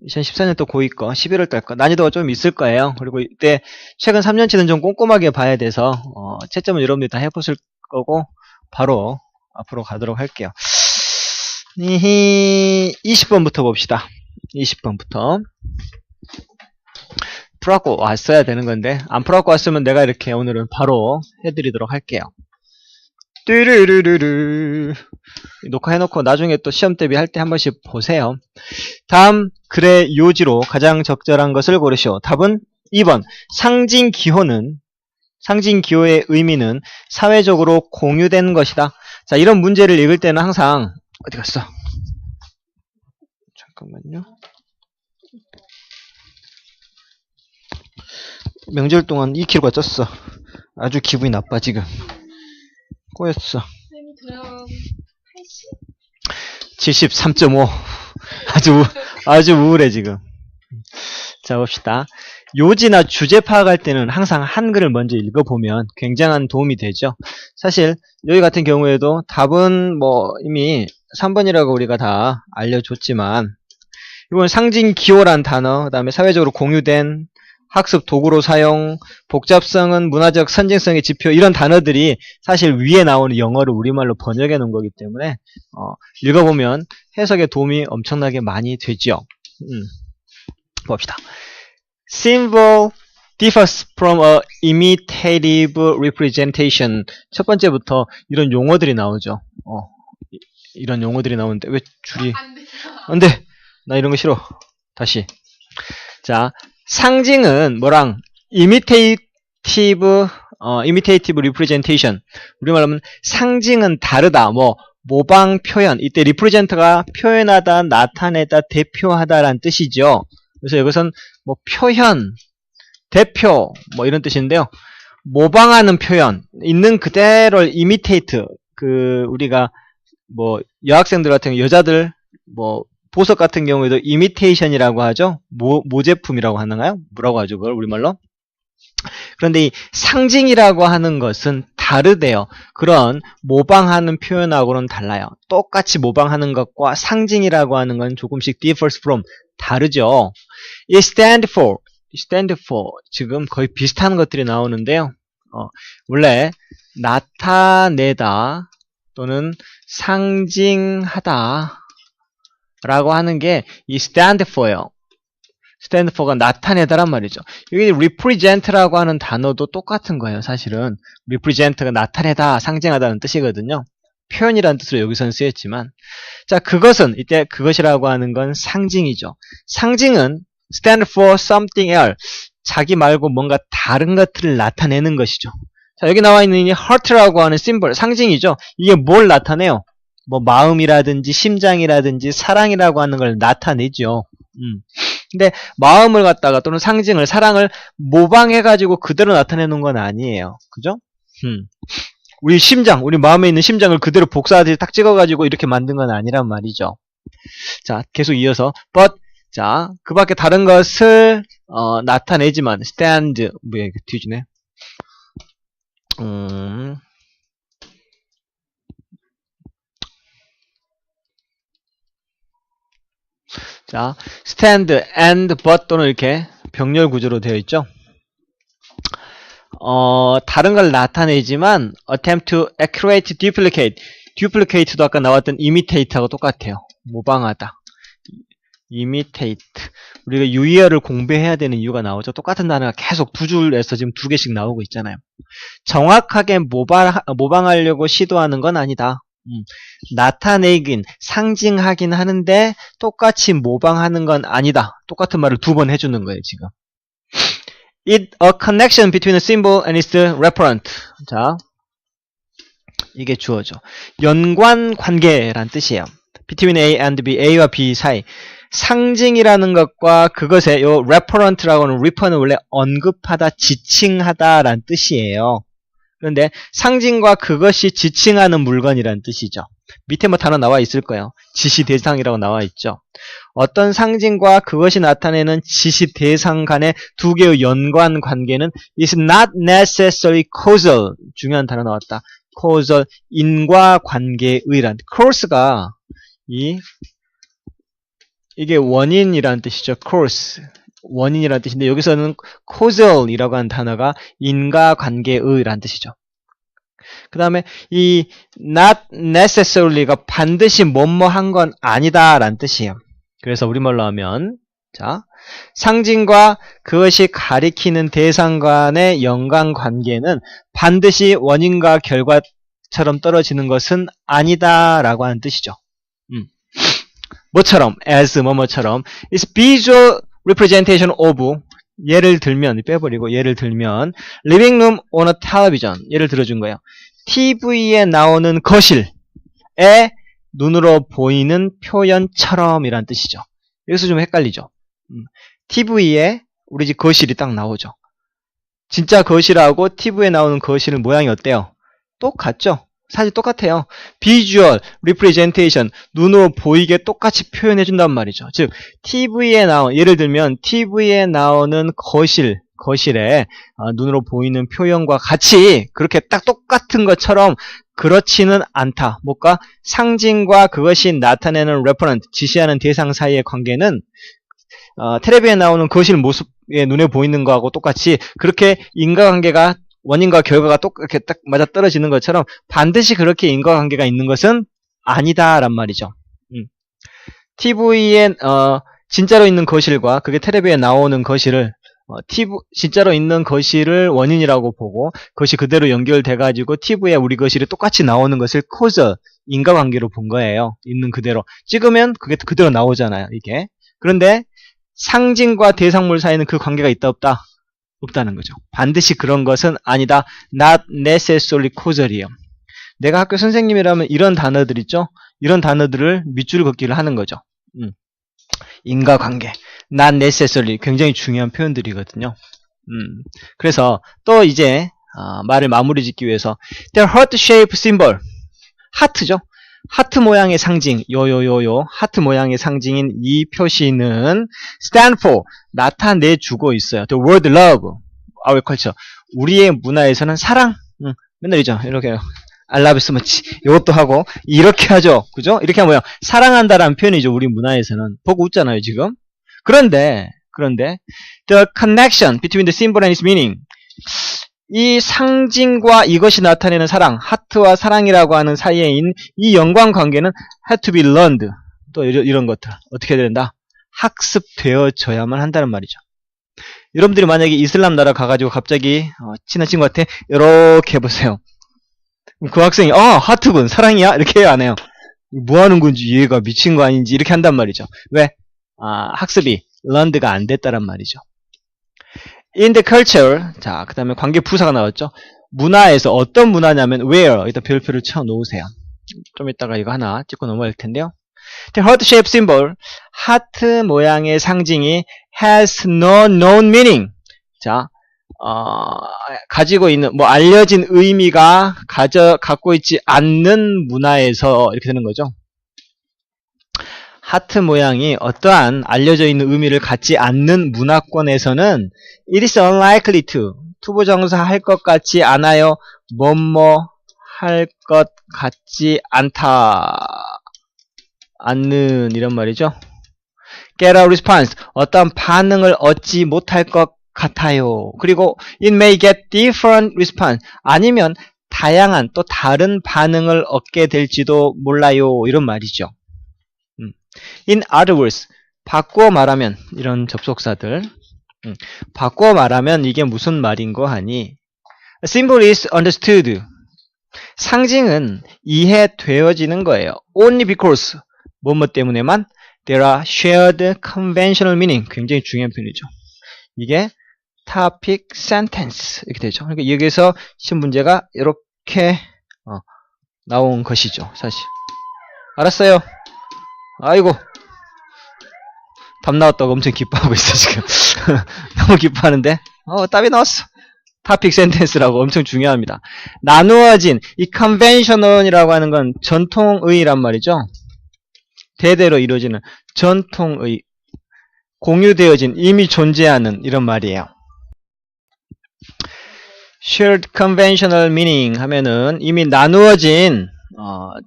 2014년 또 고2 거, 11월 달 거, 난이도가 좀 있을 거예요. 그리고 이때 최근 3년치는 좀 꼼꼼하게 봐야 돼서 채점은 여러분들이 다 해보실 거고 바로 앞으로 가도록 할게요. 20번부터 봅시다. 20번부터 풀어갖고 왔어야 되는 건데 안 풀어갖고 왔으면 내가 이렇게 오늘은 바로 해드리도록 할게요. 뚜루루루루 녹화해놓고 나중에 또 시험 대비 할 때 한 번씩 보세요. 다음 글의 요지로 가장 적절한 것을 고르시오. 답은 2번. 상징기호의 의미는 사회적으로 공유된 것이다. 자, 이런 문제를 읽을 때는 항상 어디 갔어? 잠깐만요. 명절 동안 2kg가 쪘어. 아주 기분이 나빠 지금. 꼬였어. 73.5. 아주 우울해 지금. 자, 봅시다. 요지나 주제 파악할 때는 항상 한글을 먼저 읽어보면 굉장한 도움이 되죠. 사실 여기 같은 경우에도 답은 뭐 이미 3번이라고 우리가 다 알려줬지만 이건 상징기호란 단어, 그 다음에 사회적으로 공유된 학습 도구로 사용, 복잡성은 문화적 선진성의 지표, 이런 단어들이 사실 위에 나오는 영어를 우리말로 번역해 놓은 거기 때문에 읽어보면 해석에 도움이 엄청나게 많이 되죠. 봅시다. Symbol differs from a imitative representation. 첫 번째부터 이런 용어들이 나오죠. 이런 용어들이 나오는데 왜 줄이 안 돼. 나 이런 거 싫어. 다시. 자, 상징은 뭐랑 imitative representation. 우리말로 하면 상징은 다르다. 뭐 모방 표현. 이때 represent가 표현하다, 나타내다, 대표하다라는 뜻이죠. 그래서 여기선 뭐 표현, 대표 뭐 이런 뜻인데요. 모방하는 표현, 있는 그대로를 imitate. 우리가 뭐 여학생들 같은 경우, 여자들 뭐 보석 같은 경우에도 imitation이라고 하죠. 모제품이라고 하나요? 뭐라고 하죠? 그걸 우리말로? 그런데 이 상징이라고 하는 것은 다르대요. 그런 모방하는 표현하고는 달라요. 똑같이 모방하는 것과 상징이라고 하는 건 조금씩 differs from, 다르죠. It stand for 지금 거의 비슷한 것들이 나오는데요. 원래 나타내다 또는 상징하다 라고 하는 게 이 stand for예요. stand for가 나타내다란 말이죠. 여기 represent라고 하는 단어도 똑같은 거예요. 사실은 represent가 나타내다, 상징하다는 뜻이거든요. 표현이라는 뜻으로 여기서는 쓰였지만, 자, 그것은 이때 그것이라고 하는 건 상징이죠. 상징은 stand for something else, 자기 말고 뭔가 다른 것들을 나타내는 것이죠. 자, 여기 나와 있는 이 heart라고 하는 심볼, 상징이죠. 이게 뭘 나타내요? 뭐 마음이라든지 심장이라든지 사랑이라고 하는 걸 나타내죠. 근데 마음을 갖다가 또는 상징을, 사랑을 모방해가지고 그대로 나타내는 건 아니에요. 그죠? 우리 심장, 우리 마음에 있는 심장을 그대로 복사하듯이 딱 찍어가지고 이렇게 만든 건 아니란 말이죠. 자, 계속 이어서 but, 자, 그 밖에 다른 것을 나타내지만 stand, 뭐야 이거 뒤지네. 자, stand, and, but 또는 이렇게 병렬 구조로 되어 있죠. 다른 걸 나타내지만 attempt to accurate duplicate도 아까 나왔던 imitate하고 똑같아요. 모방하다. imitate. 우리가 유의어를 공부해야 되는 이유가 나오죠. 똑같은 단어가 계속 두 줄에서 지금 두 개씩 나오고 있잖아요. 정확하게 모방하려고 시도하는 건 아니다. 나타내긴, 상징하긴 하는데 똑같이 모방하는 건 아니다. 똑같은 말을 두 번 해주는 거예요, 지금. It a connection between a symbol and its referent. 자, 이게 주어죠. 연관 관계란 뜻이에요. Between A and B, A와 B 사이. 상징이라는 것과 그것의 요 referent라고 하는 refer는 원래 언급하다, 지칭하다라는 뜻이에요. 그런데 상징과 그것이 지칭하는 물건이라는 뜻이죠. 밑에 뭐 단어 나와 있을 거예요. 지시 대상이라고 나와 있죠. 어떤 상징과 그것이 나타내는 지시 대상 간의 두 개의 연관 관계는 is not necessarily causal. 중요한 단어 나왔다. causal, 인과관계의란. cause가 이 이게 원인이라는 뜻이죠. cause. 원인이라는 뜻인데 여기서는 causal이라고 하는 단어가 인과관계의라는 뜻이죠. 그 다음에 이 not necessarily,가 반드시 뭐뭐 한 건 아니다 라는 뜻이에요. 그래서 우리말로 하면 자, 상징과 그것이 가리키는 대상 간의 연관관계는 반드시 원인과 결과처럼 떨어지는 것은 아니다 라고 하는 뜻이죠. 뭐처럼 as 뭐뭐처럼 is visual representation of 예를 들면 빼버리고 예를 들면 living room on a television 예를 들어준 거예요. TV에 나오는 거실에 눈으로 보이는 표현처럼 이란 뜻이죠. 여기서 좀 헷갈리죠. TV에 우리 집 거실이 딱 나오죠. 진짜 거실하고 TV에 나오는 거실은 모양이 어때요? 똑같죠? 사실 똑같아요. visual representation 눈으로 보이게 똑같이 표현해 준단 말이죠. 즉 TV에 나온 예를 들면 TV에 나오는 거실에 눈으로 보이는 표현과 같이 그렇게 딱 똑같은 것처럼 그렇지는 않다. 뭘까? 상징과 그것이 나타내는 referent 지시하는 대상 사이의 관계는 텔레비에 나오는 거실 모습에 눈에 보이는 거하고 똑같이 그렇게 인과관계가 원인과 결과가 이렇게 딱 맞아떨어지는 것처럼 반드시 그렇게 인과관계가 있는 것은 아니다란 말이죠. TV에 진짜로 있는 거실과 그게 텔레비에 나오는 거실을 진짜로 있는 거실을 원인이라고 보고 그것이 그대로 연결돼가지고 TV에 우리 거실이 똑같이 나오는 것을 causal 인과관계로 본 거예요. 있는 그대로 찍으면 그게 그대로 나오잖아요. 이게 그런데 상징과 대상물 사이에는 그 관계가 있다 없다? 없다는 거죠. 반드시 그런 것은 아니다. Not necessarily causal이에요. 내가 학교 선생님이라면 이런 단어들 있죠? 이런 단어들을 밑줄 긋기를 하는 거죠. 인과관계. Not necessarily. 굉장히 중요한 표현들이거든요. 그래서 또 이제 말을 마무리 짓기 위해서 The heart shape symbol. 하트죠. 하트 모양의 상징, 하트 모양의 상징인 이 표시는 stand for, 나타내주고 있어요. The word love, our culture. 우리의 문화에서는 사랑, 맨날 이죠. 이렇게, I love you so much. 이것도 하고, 이렇게 하죠. 그죠? 이렇게 하면 뭐야? 사랑한다라는 표현이죠. 우리 문화에서는. 보고 웃잖아요, 지금. 그런데, the connection between the symbol and its meaning. 이 상징과 이것이 나타내는 사랑, 하트와 사랑이라고 하는 사이에 있는 이 연관관계는 had to be learned. 또 이런 것들. 어떻게 해야 된다? 학습되어져야만 한다는 말이죠. 여러분들이 만약에 이슬람 나라 가가지고 갑자기 친한 친구한테 이렇게 해보세요. 그 학생이 하트군, 사랑이야? 이렇게 해요, 안 해요? 뭐 하는 건지 얘가 미친 거 아닌지 이렇게 한단 말이죠. 왜? 학습이 learned가 안 됐다란 말이죠. In the culture, 자, 그 다음에 관계 부사가 나왔죠. 문화에서 어떤 문화냐면 where, 여기다 별표를 쳐 놓으세요. 좀 이따가 이거 하나 찍고 넘어갈 텐데요. The heart-shaped symbol, 하트 모양의 상징이 has no known meaning. 자, 가지고 있는, 알려진 의미가 갖고 있지 않는 문화에서 이렇게 되는 거죠. 하트 모양이 어떠한 알려져 있는 의미를 갖지 않는 문화권에서는 it is unlikely to 투부정사 할 것 같지 않아요. 뭐뭐 할 것 같지 않는 이런 말이죠. get a response 어떤 반응을 얻지 못할 것 같아요. 그리고 it may get different response 아니면 다양한 또 다른 반응을 얻게 될지도 몰라요. 이런 말이죠. In other words, 바꾸어 말하면 이런 접속사들 바꾸어 말하면 이게 무슨 말인고 하니 A symbol is understood 상징은 이해되어지는 거예요. Only because 뭐뭐 때문에만 There are shared conventional meaning 굉장히 중요한 표현이죠. 이게 topic sentence 이렇게 되죠. 그러니까 여기서 시험 문제가 이렇게 나온 것이죠. 사실 알았어요. 아이고 답 나왔다고 엄청 기뻐하고 있어 지금. 너무 기뻐하는데 답이 나왔어. topic sentence라고 엄청 중요합니다. 나누어진 이 convention이라고 하는 건 전통의란 말이죠. 대대로 이루어지는 전통의 공유되어진 이미 존재하는 이런 말이에요. shared conventional meaning 하면은 이미 나누어진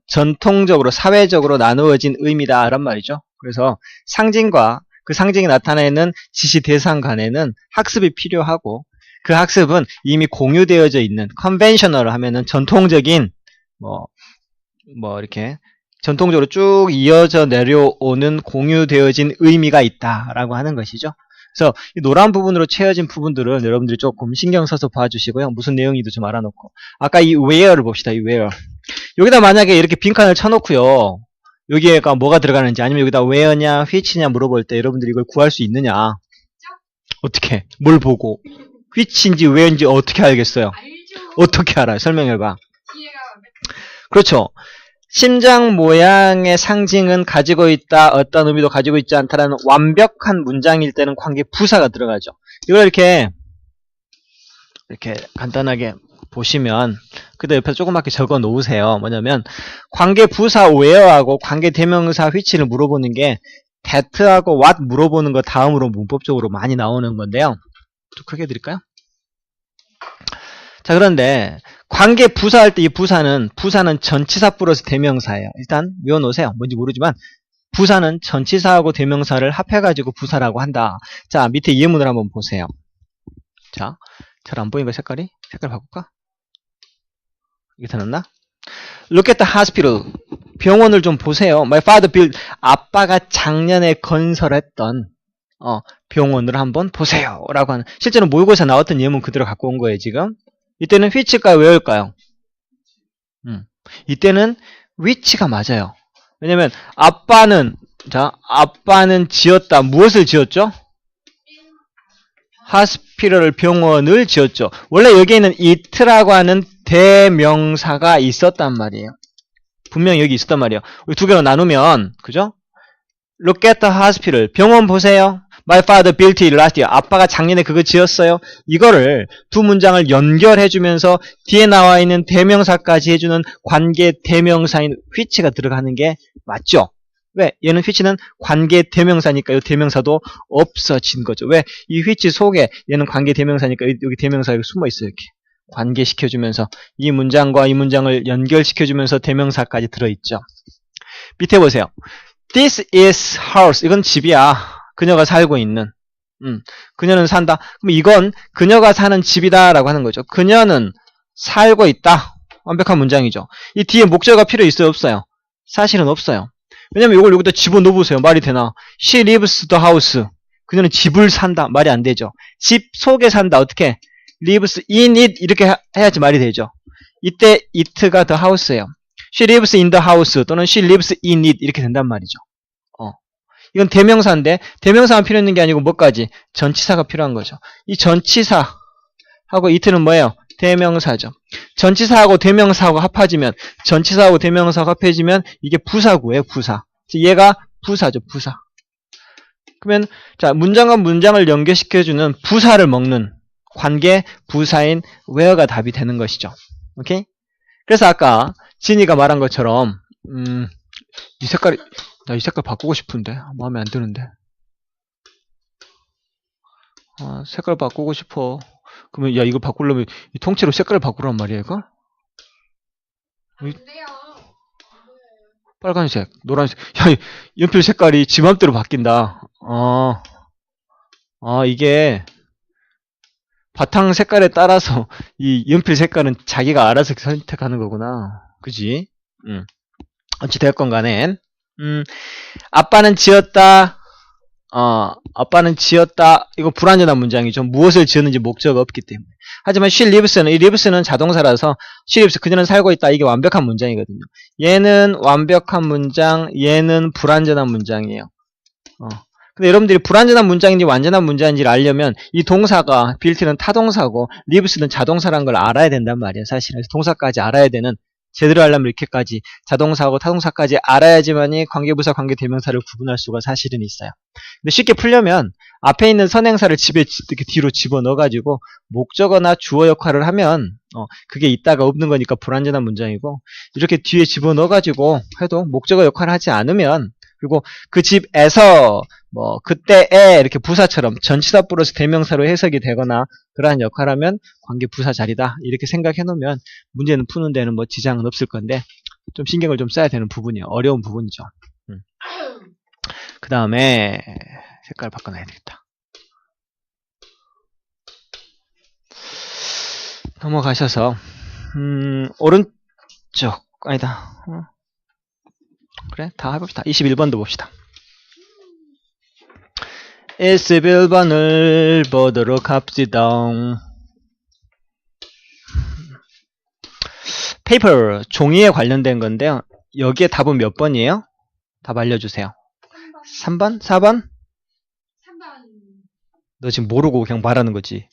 전통적으로 사회적으로 나누어진 의미다란 말이죠. 그래서 상징과 그 상징이 나타내는 지시 대상 간에는 학습이 필요하고 그 학습은 이미 공유되어져 있는 컨벤셔널 하면은 전통적인 이렇게 전통적으로 쭉 이어져 내려오는 공유되어진 의미가 있다라고 하는 것이죠. 그래서 이 노란 부분으로 채워진 부분들을 여러분들이 조금 신경 써서 봐주시고요. 무슨 내용인지 좀 알아놓고. 아까 이 where를 봅시다. 이 where. 여기다 만약에 이렇게 빈칸을 쳐놓고요. 여기에가 뭐가 들어가는지 아니면 여기다 where냐, which냐 물어볼 때 여러분들이 이걸 구할 수 있느냐. 어떻게? 뭘 보고? which인지 where인지 어떻게 알겠어요? 어떻게 알아요? 설명해봐. 그렇죠. 심장 모양의 상징은 가지고 있다, 어떤 의미도 가지고 있지 않다라는 완벽한 문장일 때는 관계 부사가 들어가죠. 이걸 이렇게 간단하게 보시면 그다음 옆에 조그맣게 적어 놓으세요. 뭐냐면 관계 부사 where하고 관계 대명사 which를 물어보는 게 that하고 what 물어보는 거 다음으로 문법적으로 많이 나오는 건데요. 좀 크게 드릴까요? 자, 그런데 관계 부사할 때 이 부사는 전치사 플러스 대명사예요. 일단 외워놓으세요. 뭔지 모르지만 부사는 전치사하고 대명사를 합해가지고 부사라고 한다. 자, 밑에 예문을 한번 보세요. 자, 잘 안 보이는 거 색깔이? 색깔 바꿀까? 이게 더 낫나? Look at the hospital. 병원을 좀 보세요. My father built. 아빠가 작년에 건설했던 병원을 한번 보세요. 라고 하는. 실제로 모의고사 나왔던 예문 그대로 갖고 온 거예요, 지금. 이때는 which일까요? where일까요? 이때는 which가 맞아요. 왜냐면 아빠는 지었다. 무엇을 지었죠? hospital 병원을 지었죠. 원래 여기에는 it라고 하는 대명사가 있었단 말이에요. 분명히 여기 있었단 말이에요. 두 개로 나누면 그죠? Look at the hospital. 병원 보세요. My father built it last year. 아빠가 작년에 그거 지었어요. 이거를 두 문장을 연결해주면서 뒤에 나와 있는 대명사까지 해주는 관계 대명사인 which가 들어가는 게 맞죠? 왜? 얘는 which는 관계 대명사니까 이 대명사도 없어진 거죠. 왜? 이 which 속에 얘는 관계 대명사니까 여기 대명사가 숨어 있어요. 이렇게 관계시켜주면서 이 문장과 이 문장을 연결시켜주면서 대명사까지 들어있죠. 밑에 보세요. This is house. 이건 집이야. 그녀가 살고 있는. 그녀는 산다. 그럼 이건 그녀가 사는 집이다라고 하는 거죠. 그녀는 살고 있다. 완벽한 문장이죠. 이 뒤에 목적어가 필요 있어요? 없어요? 사실은 없어요. 왜냐면 이걸 여기다 집어넣어보세요. 말이 되나? She lives the house. 그녀는 집을 산다. 말이 안 되죠. 집 속에 산다. 어떻게? lives in it. 이렇게 해야지 말이 되죠. 이때 it가 the house예요. She lives in the house 또는 she lives in it 이렇게 된단 말이죠. 이건 대명사인데 대명사만 필요 있는 게 아니고 뭐까지? 전치사가 필요한 거죠. 이 전치사하고 it는 뭐예요? 대명사죠. 전치사하고 대명사하고 합해지면 전치사하고 대명사하고 합해지면 이게 부사구예요. 부사. 얘가 부사죠. 부사. 그러면 자 문장과 문장을 연결시켜주는 부사를 먹는 관계 부사인 where가 답이 되는 것이죠. 오케이? 그래서 아까 진이가 말한 것처럼 이 색깔이 나 이 색깔 바꾸고 싶은데 마음에 안 드는데 색깔 바꾸고 싶어. 그러면 야 이거 바꾸려면 이 통째로 색깔을 바꾸란 말이야 이거? 빨간색, 노란색. 야 이 연필 색깔이 지 맘대로 바뀐다. 이게 바탕 색깔에 따라서 이 연필 색깔은 자기가 알아서 선택하는 거구나. 그지? 어찌되었건 간에 아빠는 지었다. 아빠는 지었다. 이거 불완전한 문장이죠. 무엇을 지었는지 목적이 없기 때문에. 하지만 she lives는 이 lives는 자동사라서 she lives 그녀는 살고 있다. 이게 완벽한 문장이거든요. 얘는 완벽한 문장, 얘는 불완전한 문장이에요. 근데 여러분들이 불완전한 문장인지 완전한 문장인지를 알려면 이 동사가 built는 타동사고 lives는 자동사라는 걸 알아야 된단 말이에요. 사실은 동사까지 알아야 되는 제대로 하려면 이렇게까지 자동사하고 타동사까지 알아야지만이 관계부사 관계대명사를 구분할 수가 사실은 있어요. 근데 쉽게 풀려면 앞에 있는 선행사를 이렇게 뒤로 집어넣어가지고 목적어나 주어 역할을 하면 그게 있다가 없는 거니까 불완전한 문장이고 이렇게 뒤에 집어넣어가지고 해도 목적어 역할을 하지 않으면 그리고 그 집에서 뭐 그때에 이렇게 부사처럼 전치사 플러스 대명사로 해석이 되거나 그러한 역할을 하면 관계 부사 자리다 이렇게 생각해 놓으면 문제는 푸는 데는 뭐 지장은 없을 건데 좀 신경을 좀 써야 되는 부분이에요. 어려운 부분이죠. 그 다음에 색깔 바꿔놔야 되겠다. 넘어가셔서 오른쪽 아니다. 그래 다 해봅시다. 21번도 봅시다. 21번을 보도록 합시다. 페이퍼, 종이에 관련된 건데요. 여기에 답은 몇 번이에요? 답 알려주세요. 3번? 4번? 3번. 너 지금 모르고 그냥 말하는 거지.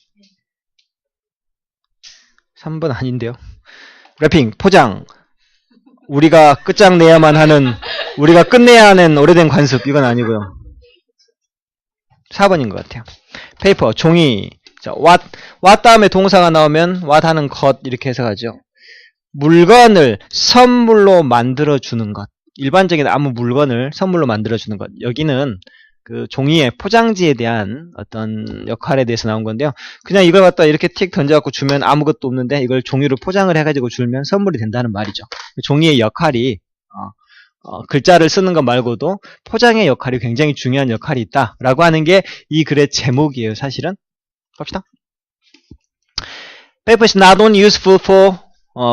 3번 아닌데요. 랩핑, 포장. 우리가 끝장내야만 하는, 우리가 끝내야 하는 오래된 관습. 이건 아니고요. 4번인 것 같아요. 페이퍼, 종이. 자, what 다음에 동사가 나오면 what 하는 것 이렇게 해석하죠. 물건을 선물로 만들어주는 것. 일반적인 아무 물건을 선물로 만들어주는 것. 여기는 그 종이의 포장지에 대한 어떤 역할에 대해서 나온 건데요. 그냥 이걸 갖다 이렇게 틱 던져갖고 주면 아무것도 없는데 이걸 종이로 포장을 해가지고 주면 선물이 된다는 말이죠. 종이의 역할이 글자를 쓰는 것 말고도 포장의 역할이 굉장히 중요한 역할이 있다라고 하는 게 이 글의 제목이에요. 사실은. 갑시다. Paper is not only useful for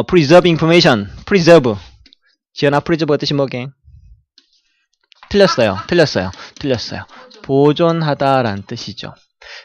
preserving information. preserve. 지연아, preserve 뜻이 뭐게? 틀렸어요. 보존하다라는 뜻이죠.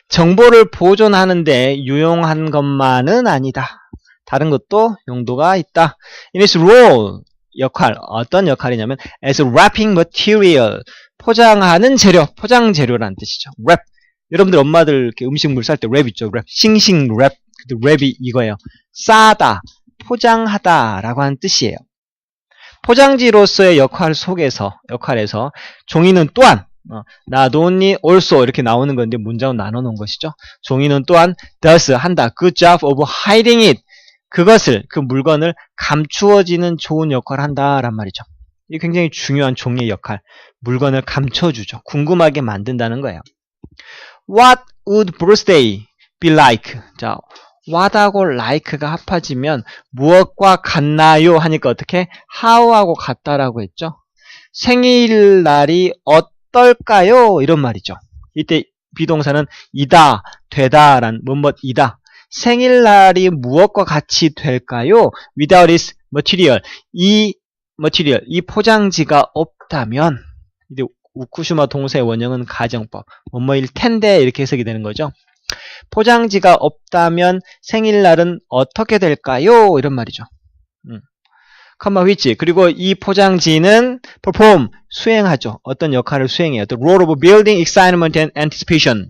정보를 보존하는데 유용한 것만은 아니다. 다른 것도 용도가 있다. In its role, 역할, 어떤 역할이냐면 as a wrapping material, 포장하는 재료, 포장 재료라는 뜻이죠. wrap. 여러분들 엄마들 이렇게 음식물 쌀 때 랩 있죠. 랩. 싱싱 랩. 랩이 이거예요. 싸다, 포장하다라고 하는 뜻이에요. 포장지로서의 역할에서 종이는 또한 not only also 이렇게 나오는 건데 문장은 나눠 놓은 것이죠. 종이는 또한 does 한다. good job of hiding it. 그것을 그 물건을 감추어지는 좋은 역할을 한다란 말이죠. 이게 굉장히 중요한 종이의 역할. 물건을 감춰주죠. 궁금하게 만든다는 거예요. What would birthday be like? 자, what하고 like가 합해지면 무엇과 같나요? 하니까 어떻게? how하고 같다라고 했죠. 생일날이 어떨까요? 이런 말이죠. 이때 비동사는 이다, 되다란 뭐뭐이다. 생일날이 무엇과 같이 될까요? Without this material. 이 포장지가 없다면 이제 우쿠시마 동사의 원형은 가정법. 뭐뭐일 텐데 이렇게 해석이 되는 거죠. 포장지가 없다면 생일날은 어떻게 될까요? 이런 말이죠. 컴마 which. 그리고 이 포장지는 perform, 수행하죠. 어떤 역할을 수행해요. The role of building excitement and anticipation.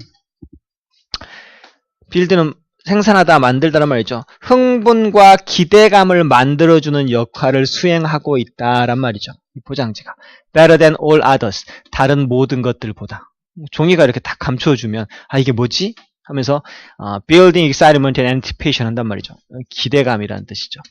build는 생산하다, 만들다란 말이죠. 흥분과 기대감을 만들어주는 역할을 수행하고 있다란 말이죠. 이 포장지가. Better than all others. 다른 모든 것들보다. 종이가 이렇게 다 감춰주면 아 이게 뭐지? 하면서 building excitement and anticipation 한단 말이죠. 기대감이라는 뜻이죠.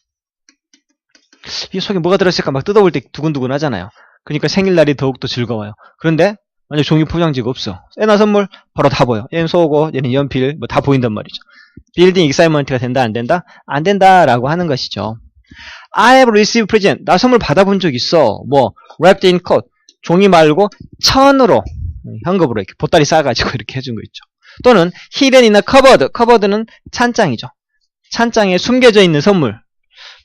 이 속에 뭐가 들어있을까 막 뜯어볼 때 두근두근 하잖아요. 그러니까 생일날이 더욱더 즐거워요. 그런데 만약 종이 포장지가 없어. 얘나 선물 바로 다 보여. 얘는 소고, 얘는 연필 뭐 다 보인단 말이죠. building excitement가 된다 안 된다? 안 된다라고 하는 것이죠. I have received present. 나 선물 받아본 적 있어. 뭐 wrapped in coat. 종이 말고 천으로 현금으로 이렇게 보따리 싸가지고 이렇게 해준 거 있죠. 또는 hidden in a cupboard. cupboard는 찬장이죠. 찬장에 숨겨져 있는 선물.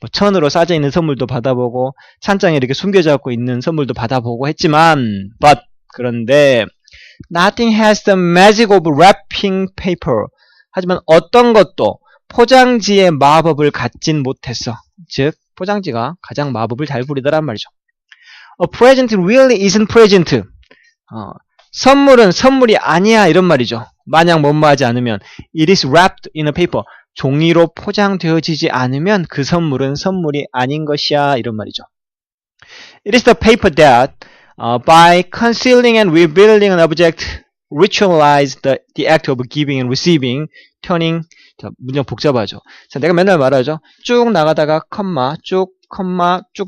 뭐 천으로 싸져 있는 선물도 받아보고 찬장에 이렇게 숨겨져 갖고 있는 선물도 받아보고 했지만 but 그런데 nothing has the magic of wrapping paper. 하지만 어떤 것도 포장지의 마법을 갖진 못했어. 즉 포장지가 가장 마법을 잘 부리더란 말이죠. A present really isn't present. 선물은 선물이 아니야 이런 말이죠. 만약 뭐뭐하지 않으면 it is wrapped in a paper. 종이로 포장되어지지 않으면 그 선물은 선물이 아닌 것이야 이런 말이죠. It is the paper that by concealing and revealing an object ritualize the act of giving and receiving, turning. 자, 문장 복잡하죠. 자, 내가 맨날 말하죠. 쭉 나가다가 컴마 쭉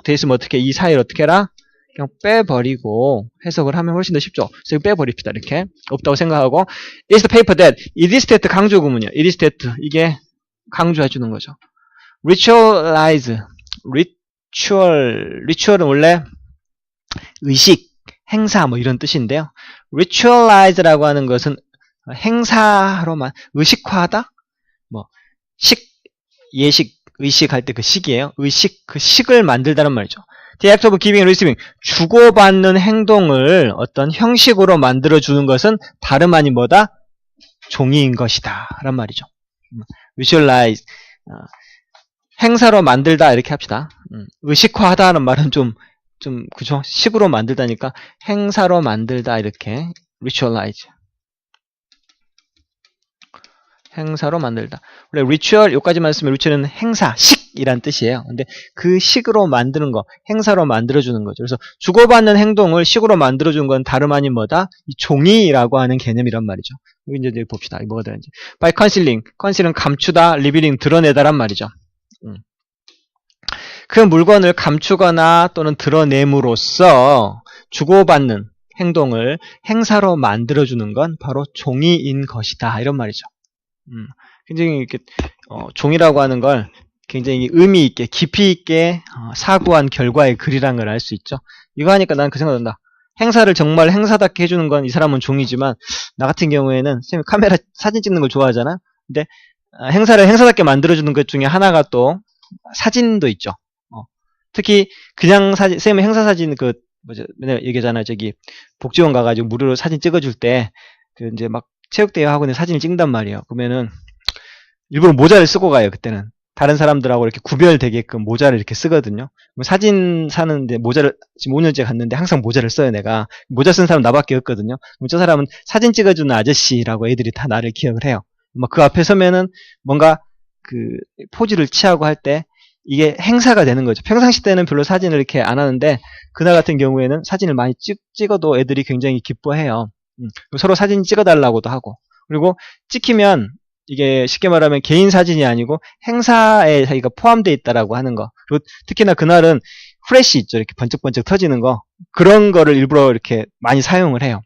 돼 있으면 어떻게 이 사이를 어떻게 해라? 그냥 빼버리고 해석을 하면 훨씬 더 쉽죠. 그래서 이거 빼버립시다. 이렇게 없다고 생각하고 it is the paper that it is that 강조 구문이요. it is that 이게 강조해 주는 거죠. ritualize 리추얼은 원래 의식, 행사 뭐 이런 뜻인데요. ritualize라고 하는 것은 행사로만 의식화하다? 뭐 예식, 의식할 때 그 식이에요. 그 식을 만들다는 말이죠. The act of giving and receiving. 주고받는 행동을 어떤 형식으로 만들어주는 것은 다름 아닌 뭐다? 종이인 것이다. 란 말이죠. visualize. 행사로 만들다 이렇게 합시다. 의식화하다는 말은 그죠? 식으로 만들다니까 행사로 만들다 이렇게 ritualize. 행사로 만들다. 원래 ritual 여기까지만 쓰면 ritual은 행사, 식이란 뜻이에요. 근데 그 식으로 만드는 거, 행사로 만들어주는 거죠. 그래서 주고받는 행동을 식으로 만들어주는 건 다름 아닌 뭐다? 이 종이라고 하는 개념이란 말이죠. 여기 이제 봅시다. 뭐가 되는지. By concealing은 감추다, revealing 드러내다란 말이죠. 그 물건을 감추거나 또는 드러냄으로써 주고받는 행동을 행사로 만들어주는 건 바로 종이인 것이다. 이런 말이죠. 굉장히 이렇게 종이라고 하는 걸 굉장히 의미 있게 깊이 있게 사고한 결과의 글이라는 걸 알 수 있죠. 이거 하니까 난 그 생각난다. 행사를 정말 행사답게 해주는 건 이 사람은 종이지만 나 같은 경우에는 카메라 사진 찍는 걸 좋아하잖아. 근데 행사를 행사답게 만들어주는 것 중에 하나가 또 사진도 있죠. 특히 그냥 사진, 쌤은 행사 사진 맨날 얘기하잖아. 저기 복지원 가가지고 무료로 사진 찍어줄 때 이제 막 체육대회 하고 있는 사진을 찍는단 말이에요. 그러면은 일부러 모자를 쓰고 가요. 그때는 다른 사람들하고 이렇게 구별되게끔 모자를 이렇게 쓰거든요. 사진 사는데 모자를 지금 5년째 갔는데 항상 모자를 써요. 내가 모자 쓴 사람 나밖에 없거든요. 그럼 저 사람은 사진 찍어주는 아저씨라고 애들이 다 나를 기억을 해요. 그 앞에 서면은 뭔가 그 포즈를 취하고 할 때 이게 행사가 되는 거죠. 평상시 때는 별로 사진을 이렇게 안 하는데 그날 같은 경우에는 사진을 많이 찍어도 애들이 굉장히 기뻐해요. 서로 사진 찍어달라고도 하고, 그리고 찍히면 이게 쉽게 말하면 개인 사진이 아니고 행사에 자기가 포함되어 있다라고 하는 거. 그리고 특히나 그날은 프레시 있죠. 이렇게 번쩍번쩍 터지는 거. 그런 거를 일부러 이렇게 많이 사용을 해요.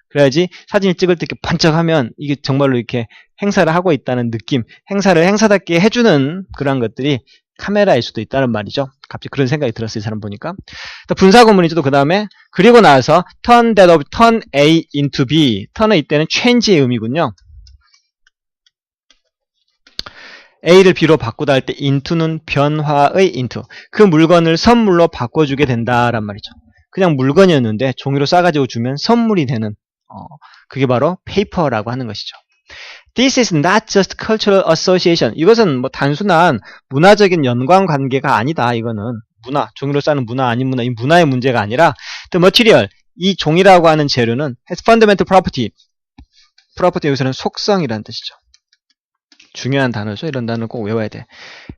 그래야지 사진을 찍을 때 이렇게 번쩍하면 이게 정말로 이렇게 행사를 하고 있다는 느낌, 행사를 행사답게 해주는 그런 것들이 카메라일 수도 있다는 말이죠. 갑자기 그런 생각이 들었어요. 이 사람 보니까. 분사구문이죠. 또 그 다음에 그리고 나서 turn A into B. turn은 이때는 change의 의미군요. A를 B로 바꾸다 할 때 into는 변화의 into. 그 물건을 선물로 바꿔주게 된다란 말이죠. 그냥 물건이었는데 종이로 싸가지고 주면 선물이 되는 그게 바로 paper라고 하는 것이죠. This is not just cultural association. 이것은 뭐 단순한 문화적인 연관관계가 아니다. 이거는 문화, 종이로 싸는 문화 아닌 문화, 이 문화의 문제가 아니라 the material, 이 종이라고 하는 재료는 has fundamental property. property 여기서는 속성이라는 뜻이죠. 중요한 단어죠. 이런 단어를 꼭 외워야 돼.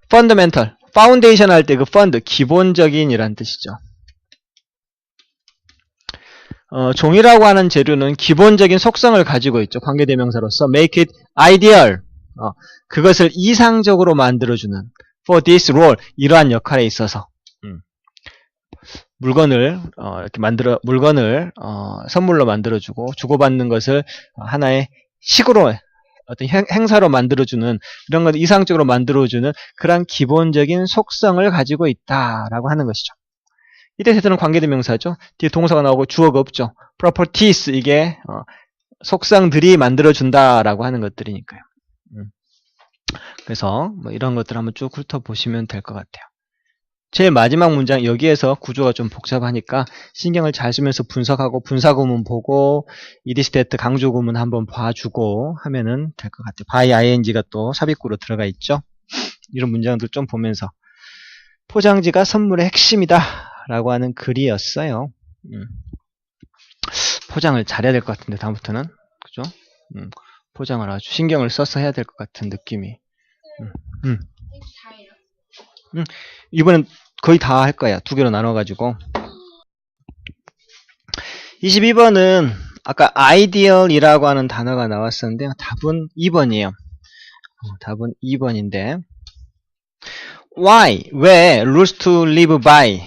fundamental, foundation 할 때 그 fund, 기본적인이라는 뜻이죠. 종이라고 하는 재료는 기본적인 속성을 가지고 있죠. 관계대명사로서 make it ideal. 그것을 이상적으로 만들어주는 for this role. 이러한 역할에 있어서 물건을 선물로 만들어주고 주고받는 것을 하나의 식으로 어떤 행사로 만들어주는 이런 것을 이상적으로 만들어주는 그런 기본적인 속성을 가지고 있다라고 하는 것이죠. 이때 세트는 관계대명사죠. 뒤에 동사가 나오고 주어가 없죠. properties 이게 속성들이 만들어준다라고 하는 것들이니까요. 그래서 뭐 이런 것들 한번 쭉 훑어보시면 될 것 같아요. 제일 마지막 문장 여기에서 구조가 좀 복잡하니까 신경을 잘 쓰면서 분석하고 분사구문 보고 이디스 데트 강조구문 한번 봐주고 하면은 될 것 같아요. by ing가 또 삽입구로 들어가 있죠. 이런 문장들 좀 보면서 포장지가 선물의 핵심이다 라고 하는 글이었어요. 포장을 잘해야 될 것 같은데 다음부터는 그죠? 포장을 아주 신경을 써서 해야 될 것 같은 느낌이. 이번엔 거의 다 할 거야. 두 개로 나눠가지고. 22번은 아까 ideal이라고 하는 단어가 나왔었는데 답은 2번이에요. 답은 2번인데 why? 왜? rules to live by.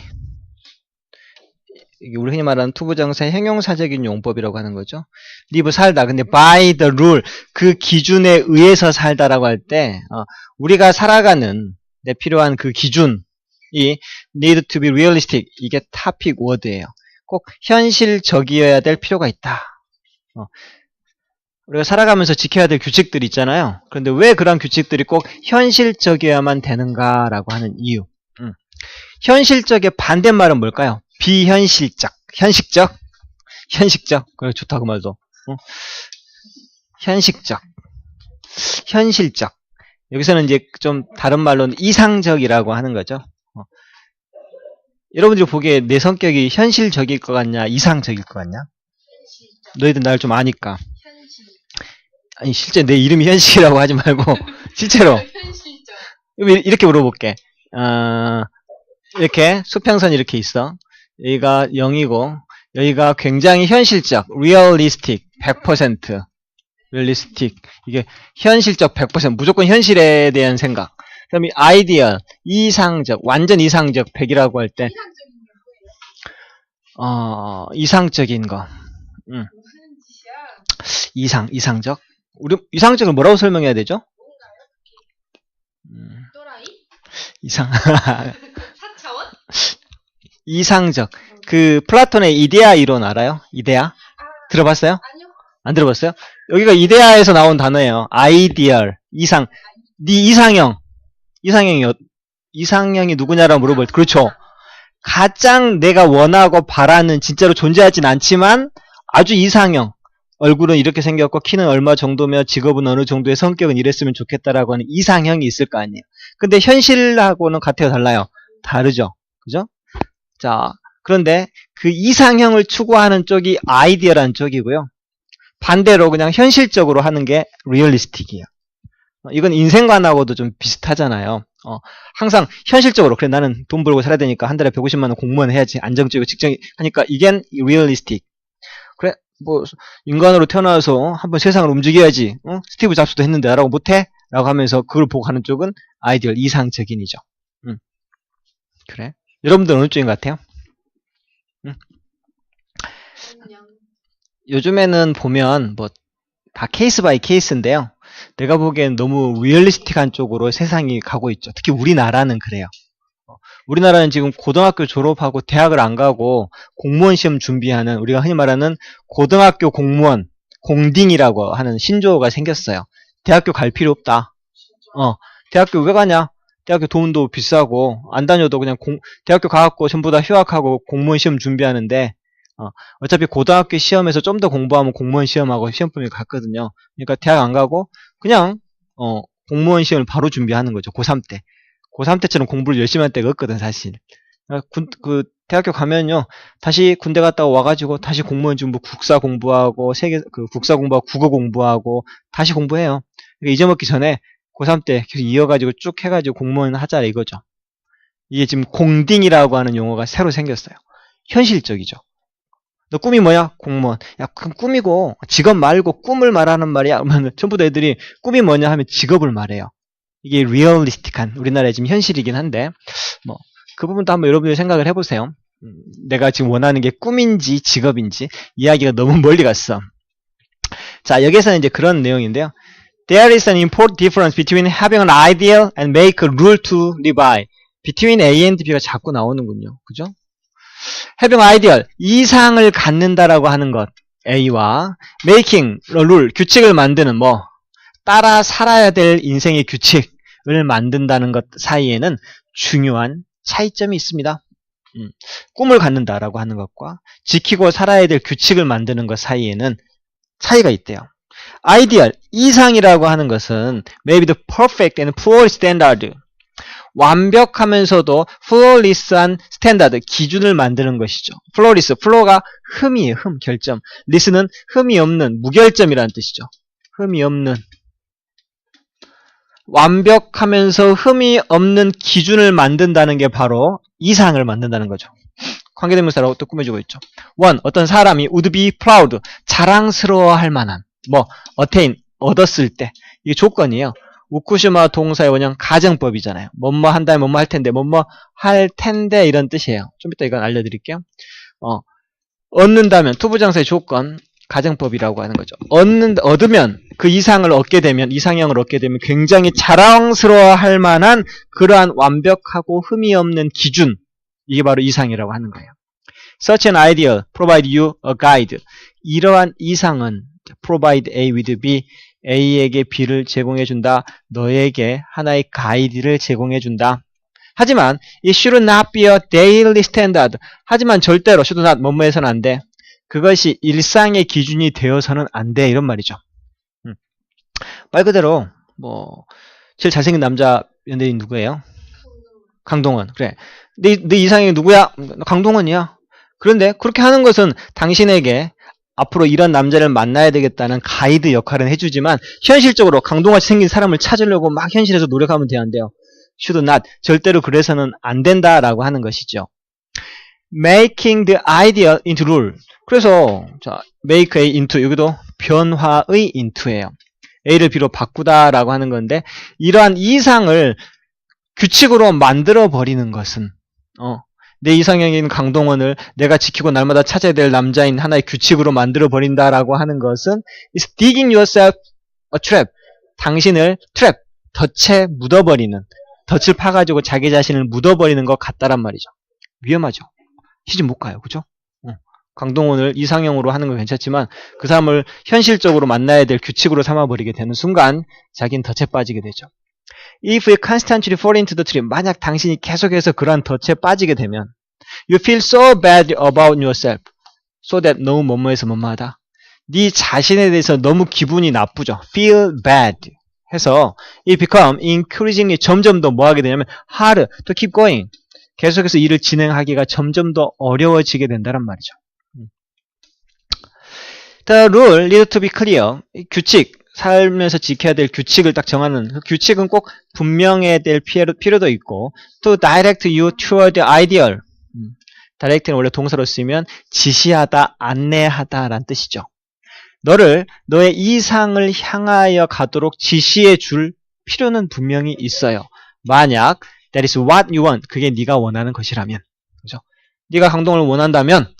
우리 흔히 말하는 투부정사의 형용사적인 용법이라고 하는 거죠. live 살다. 근데 by the rule 그 기준에 의해서 살다라고 할 때 우리가 살아가는 데 필요한 그 기준 이 need to be realistic 이게 topic word예요. 꼭 현실적이어야 될 필요가 있다. 우리가 살아가면서 지켜야 될 규칙들이 있잖아요. 그런데 왜 그런 규칙들이 꼭 현실적이어야만 되는가라고 하는 이유. 현실적의 반대말은 뭘까요? 비현실적, 현식적, 현식적. 그래 좋다 그 말도. 현식적, 현실적. 여기서는 이제 좀 다른 말로는 이상적이라고 하는 거죠. 여러분들이 보기에 내 성격이 현실적일 것 같냐, 이상적일 것 같냐? 너희들 날 좀 아니까. 아니 실제 내 이름이 현식이라고 하지 말고 실제로 이렇게 물어볼게. 이렇게 수평선이 이렇게 있어. 여기가 0이고 여기가 굉장히 현실적, realistic 100%, realistic 이게 현실적 100% 무조건 현실에 대한 생각. 그다음에 ideal 이상적, 완전 이상적 100이라고 할 때 이상적인 거. 이상적. 우리 이상적을 뭐라고 설명해야 되죠? 또라이? 이상 4차원? 이상적. 그 플라톤의 이데아 이론 알아요? 이데아? 들어봤어요? 아니요. 안 들어봤어요? 여기가 이데아에서 나온 단어예요. 아이디얼, 이상. 네 이상형이 누구냐라고 물어볼 때 그렇죠. 가장 내가 원하고 바라는 진짜로 존재하진 않지만 아주 이상형. 얼굴은 이렇게 생겼고 키는 얼마 정도며 직업은 어느 정도의 성격은 이랬으면 좋겠다라고 하는 이상형이 있을 거 아니에요. 근데 현실하고는 같아요, 달라요? 다르죠. 그죠? 자, 그런데 그 이상형을 추구하는 쪽이 아이디어라는 쪽이고요. 반대로 그냥 현실적으로 하는 게 리얼리스틱이에요. 이건 인생관하고도 좀 비슷하잖아요. 항상 현실적으로 그래 나는 돈 벌고 살아야 되니까 한 달에 150만 원 공무원 해야지 안정적이고 직장이 하니까 이게 리얼리스틱. 그래 뭐 인간으로 태어나서 한번 세상을 움직여야지. 스티브 잡스도 했는데 나라고 못해? 라고 하면서 그걸 보고 하는 쪽은 아이디얼 이상적인이죠. 그래. 여러분들 어느 쪽인 것 같아요? 요즘에는 보면 뭐 다 케이스 바이 케이스인데요. 내가 보기엔 너무 리얼리스틱한 쪽으로 세상이 가고 있죠. 특히 우리나라는 그래요. 우리나라는 지금 고등학교 졸업하고 대학을 안 가고 공무원 시험 준비하는 우리가 흔히 말하는 고등학교 공무원, 공딩이라고 하는 신조어가 생겼어요. 대학교 갈 필요 없다. 대학교 왜 가냐? 대학교 돈도 비싸고 안 다녀도 그냥 대학교 가갖고 전부 다 휴학하고 공무원 시험 준비하는데 어차피 고등학교 시험에서 좀 더 공부하면 공무원 시험하고 시험범위 같거든요. 그러니까 대학 안 가고 그냥 공무원 시험을 바로 준비하는 거죠. 고3 때. 고3 때처럼 공부를 열심히 할 때가 없거든 사실. 그 대학교 가면요 다시 군대 갔다 와가지고 다시 공무원 준비 국사 공부하고 국사 공부하고 국어 공부하고 다시 공부해요. 그러니까 잊어먹기 전에 고3 때 계속 이어가지고 쭉 해가지고 공무원 하자 이거죠. 이게 지금 공딩이라고 하는 용어가 새로 생겼어요. 현실적이죠. 너 꿈이 뭐야? 공무원. 야, 그럼 꿈이고 직업 말고 꿈을 말하는 말이야. 그러면 전부 다 애들이 꿈이 뭐냐 하면 직업을 말해요. 이게 리얼리스틱한 우리나라의 지금 현실이긴 한데 뭐 그 부분도 한번 여러분들이 생각을 해보세요. 내가 지금 원하는 게 꿈인지 직업인지 이야기가 너무 멀리 갔어. 자, 여기서는 이제 그런 내용인데요. There is an important difference between having an ideal and make a rule to live by. Between A and B가 자꾸 나오는군요. 그죠? having ideal, 이상을 갖는다라고 하는 것, A와 making a rule, 규칙을 만드는 뭐 따라 살아야 될 인생의 규칙을 만든다는 것 사이에는 중요한 차이점이 있습니다. 꿈을 갖는다라고 하는 것과 지키고 살아야 될 규칙을 만드는 것 사이에는 차이가 있대요. ideal, 이상이라고 하는 것은 maybe the perfect and flawless standard, 완벽하면서도 flawless한 스탠다드, 기준을 만드는 것이죠. flawless, flaw가 흠이에요. 흠, 결점. less는 흠이 없는, 무결점이라는 뜻이죠. 흠이 없는. 완벽하면서 흠이 없는 기준을 만든다는 게 바로 이상을 만든다는 거죠. 관계대명사라고 또 꾸며주고 있죠. one, 어떤 사람이 would be proud, 자랑스러워할 만한, 뭐 attain, 얻었을 때, 이게 조건이에요. 우쿠시마 동사의 원형 가정법이잖아요. 뭐뭐 한 다음에 뭐뭐 할 텐데, 뭐뭐 할 텐데 이런 뜻이에요. 좀 이따 이건 알려드릴게요. 얻는다면 투부정사의 조건, 가정법이라고 하는 거죠. 얻으면 그 이상을 얻게 되면, 이상형을 얻게 되면 굉장히 자랑스러워할 만한 그러한 완벽하고 흠이 없는 기준, 이게 바로 이상이라고 하는 거예요. Such an ideal provide you a guide. 이러한 이상은 provide A with B, A에게 B를 제공해준다. 너에게 하나의 가이드를 제공해준다. 하지만 it should not be a daily standard. 하지만 절대로 should not 뭐뭐해서는 안 돼. 그것이 일상의 기준이 되어서는 안 돼. 이런 말이죠. 말 그대로 뭐 제일 잘생긴 남자 연예인 누구예요? 강동원. 그래. 네 이상형이 누구야? 강동원이야. 그런데 그렇게 하는 것은 당신에게 앞으로 이런 남자를 만나야 되겠다는 가이드 역할은 해주지만 현실적으로 강동원같이 생긴 사람을 찾으려고 막 현실에서 노력하면 돼 안 돼요. should not. 절대로 그래서는 안 된다라고 하는 것이죠. Making the ideal into rule. 그래서 자, make A into 여기도 변화의 into예요. A를 B로 바꾸다라고 하는 건데 이러한 이상을 규칙으로 만들어 버리는 것은 내 이상형인 강동원을 내가 지키고 날마다 찾아야 될 남자인 하나의 규칙으로 만들어 버린다라고 하는 것은 is digging yourself a trap. 당신을 트랩, 덫에 묻어버리는, 덫을 파가지고 자기 자신을 묻어버리는 것 같다란 말이죠. 위험하죠. 시집 못 가요. 그죠? 강동원을 이상형으로 하는 건 괜찮지만 그 사람을 현실적으로 만나야 될 규칙으로 삼아버리게 되는 순간 자기는 덫에 빠지게 되죠. If you constantly fall into the trap, 만약 당신이 계속해서 그러한 덫에 빠지게 되면 you feel so bad about yourself, so that 너무 뭐뭐해서 뭐뭐하다. 네 자신에 대해서 너무 기분이 나쁘죠. feel bad 해서 it become increasingly 점점 더 뭐하게 되냐면 hard to keep going. 계속해서 일을 진행하기가 점점 더 어려워지게 된다는 말이죠. The rule need to be clear. 규칙, 살면서 지켜야 될 규칙을 딱 정하는 그 규칙은 꼭 분명해야 될 필요도 있고 to direct you toward the ideal. direct는 원래 동사로 쓰면 지시하다, 안내하다 라는 뜻이죠. 너의 이상을 향하여 가도록 지시해 줄 필요는 분명히 있어요. 만약 that is what you want. 그게 네가 원하는 것이라면. 그죠? 네가 강동원을 원한다면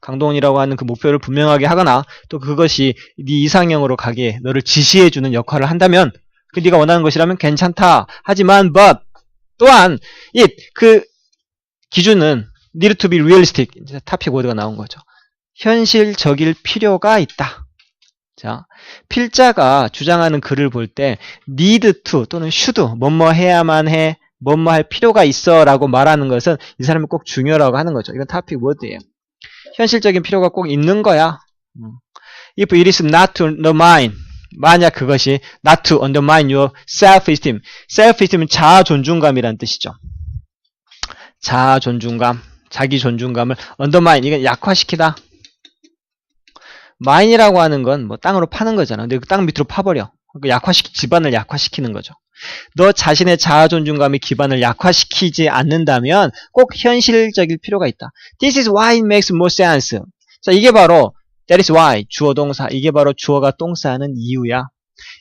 강동원이라고 하는 그 목표를 분명하게 하거나 또 그것이 네 이상형으로 가게 너를 지시해주는 역할을 한다면 그 네가 원하는 것이라면 괜찮다. 하지만 but 또한 그 기준은 need to be realistic. 이제 타픽 워드가 나온 거죠. 현실적일 필요가 있다. 자, 필자가 주장하는 글을 볼 때 need to 또는 should 뭐뭐 해야만 해 뭐뭐 할 필요가 있어 라고 말하는 것은 이 사람이 꼭 중요하다고 하는 거죠. 이건 타픽 워드예요. 현실적인 필요가 꼭 있는 거야. If it is not to undermine, 만약 그것이 not to undermine your self-esteem. self-esteem은 자아존중감이라는 뜻이죠. 자아존중감, 자기 존중감을 undermine, 이건 약화시키다. mine이라고 하는 건 뭐 땅으로 파는 거잖아. 근데 그 땅 밑으로 파버려. 기반을 약화시키는 거죠. 너 자신의 자아존중감의 기반을 약화시키지 않는다면 꼭 현실적일 필요가 있다. This is why it makes more sense. 자, 이게 바로 that is why 주어 동사. 이게 바로 주어가 똥 싸는 이유야.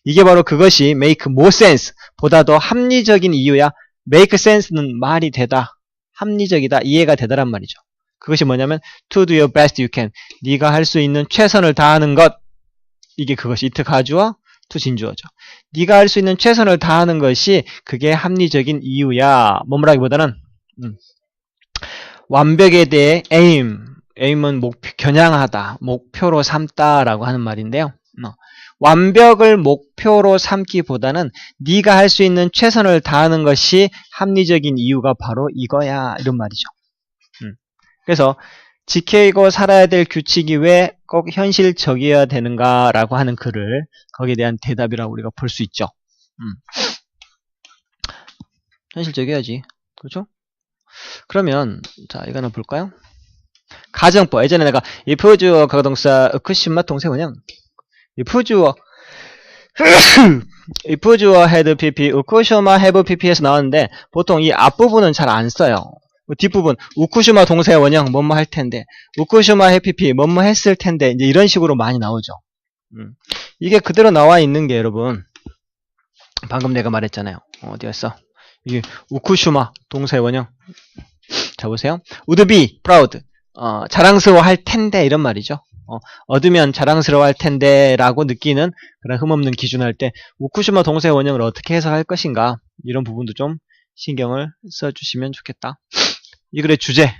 이게 바로 그것이 make more sense. 보다 더 합리적인 이유야. make sense는 말이 되다. 합리적이다. 이해가 되다란 말이죠. 그것이 뭐냐면 to do your best you can. 네가 할 수 있는 최선을 다하는 것. 이게 그것이 it 가주어 to 진주어죠. 네가 할 수 있는 최선을 다하는 것이 그게 합리적인 이유야. 뭐뭐라기보다는 완벽에 대해 aim은 겨냥하다, 목표로 삼다라고 하는 말인데요. 완벽을 목표로 삼기보다는 네가 할 수 있는 최선을 다하는 것이 합리적인 이유가 바로 이거야. 이런 말이죠. 그래서 지키고 살아야 될 규칙이 왜 꼭 현실적이어야 되는가라고 하는 글을 거기에 대한 대답이라고 우리가 볼 수 있죠. 현실적이어야지. 그렇죠? 그러면 자 이거 하나 볼까요? 가정법. 예전에 내가 if 주어 가동사 으크시마 동사원형 if 주어 had pp 우쿠슈마 have pp에서 나왔는데 보통 이 앞부분은 잘 안 써요. 뒷부분 우쿠슈마 동사의 원형 뭐뭐 할 텐데 우쿠슈마 해피피 뭐뭐 했을 텐데 이제 이런 식으로 많이 나오죠. 이게 그대로 나와 있는 게 여러분 방금 내가 말했잖아요. 어디 갔어? 이게 우쿠슈마 동사의 원형. 자 보세요. would be proud 자랑스러워 할 텐데 이런 말이죠. 얻으면 자랑스러워할 텐데 라고 느끼는 그런 흠없는 기준할 때 우쿠시마 동사의 원형을 어떻게 해석할 것인가 이런 부분도 좀 신경을 써주시면 좋겠다. 이 글의 주제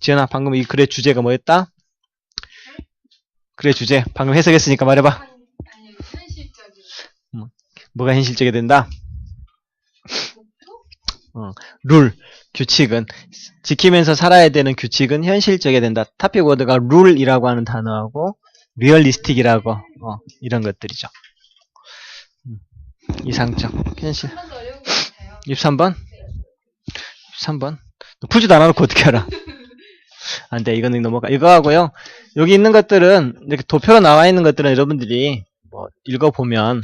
지연아 방금 이 글의 주제가 뭐였다? 글의 주제 방금 해석했으니까 말해봐. 아니, 현실적인. 뭐가 현실적이 된다? 목표? 룰, 규칙은 지키면서 살아야 되는 규칙은 현실적이 된다. 타픽 워드가 룰이라고 하는 단어하고 리얼리스틱이라고 이런 것들이죠. 이상적, 현실. 한 번 더 어려운 것 같아요. 23번? 네. 23번? 풀지도 않아놓고 어떻게 알아? 안 돼, 이거는 넘어가. 이거 하고요. 여기 있는 것들은, 이렇게 도표로 나와 있는 것들은 여러분들이 뭐 읽어보면,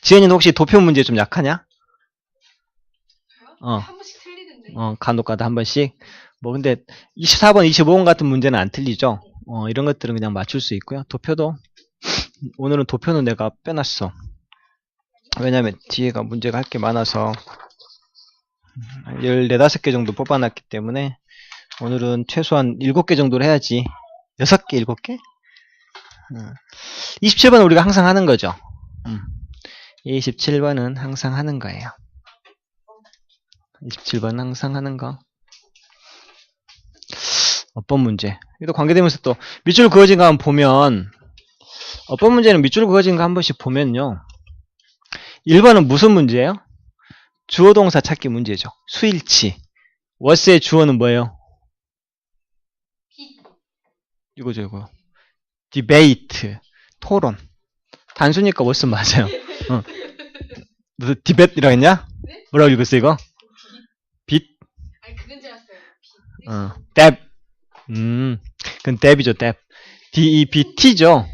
지연이는 혹시 도표 문제 좀 약하냐? 저요? 한 번씩 틀리는데. 간혹가다 한 번씩. 뭐 근데 24번, 25번 같은 문제는 안 틀리죠? 이런 것들은 그냥 맞출 수 있고요. 도표도, 오늘은 도표는 내가 빼놨어. 왜냐면 뒤에가 문제가 할 게 많아서 14, 5개 정도 뽑아놨기 때문에 오늘은 최소한 7개 정도를 해야지. 6개, 7개? 27번은 우리가 항상 하는 거죠. 27번은 항상 하는 거예요. 27번은 항상 하는 거. 어법 문제. 이것도 관계되면서 또 밑줄 그어진 거 한번 보면 어법 문제는 밑줄 그어진 거 한 번씩 보면요. 1번은 무슨 문제예요? 주어 동사 찾기 문제죠. 수일치. what의 주어는 뭐예요? 이거죠, 이거. debate. 토론. 단수니까 what은 맞아요. 너 디벳이라고 했냐? 네? 뭐라고 읽었어, 이거? 빛? 아니, 그건 줄 알았어요. deb. 그건 deb이죠, deb. D-E-B-T죠.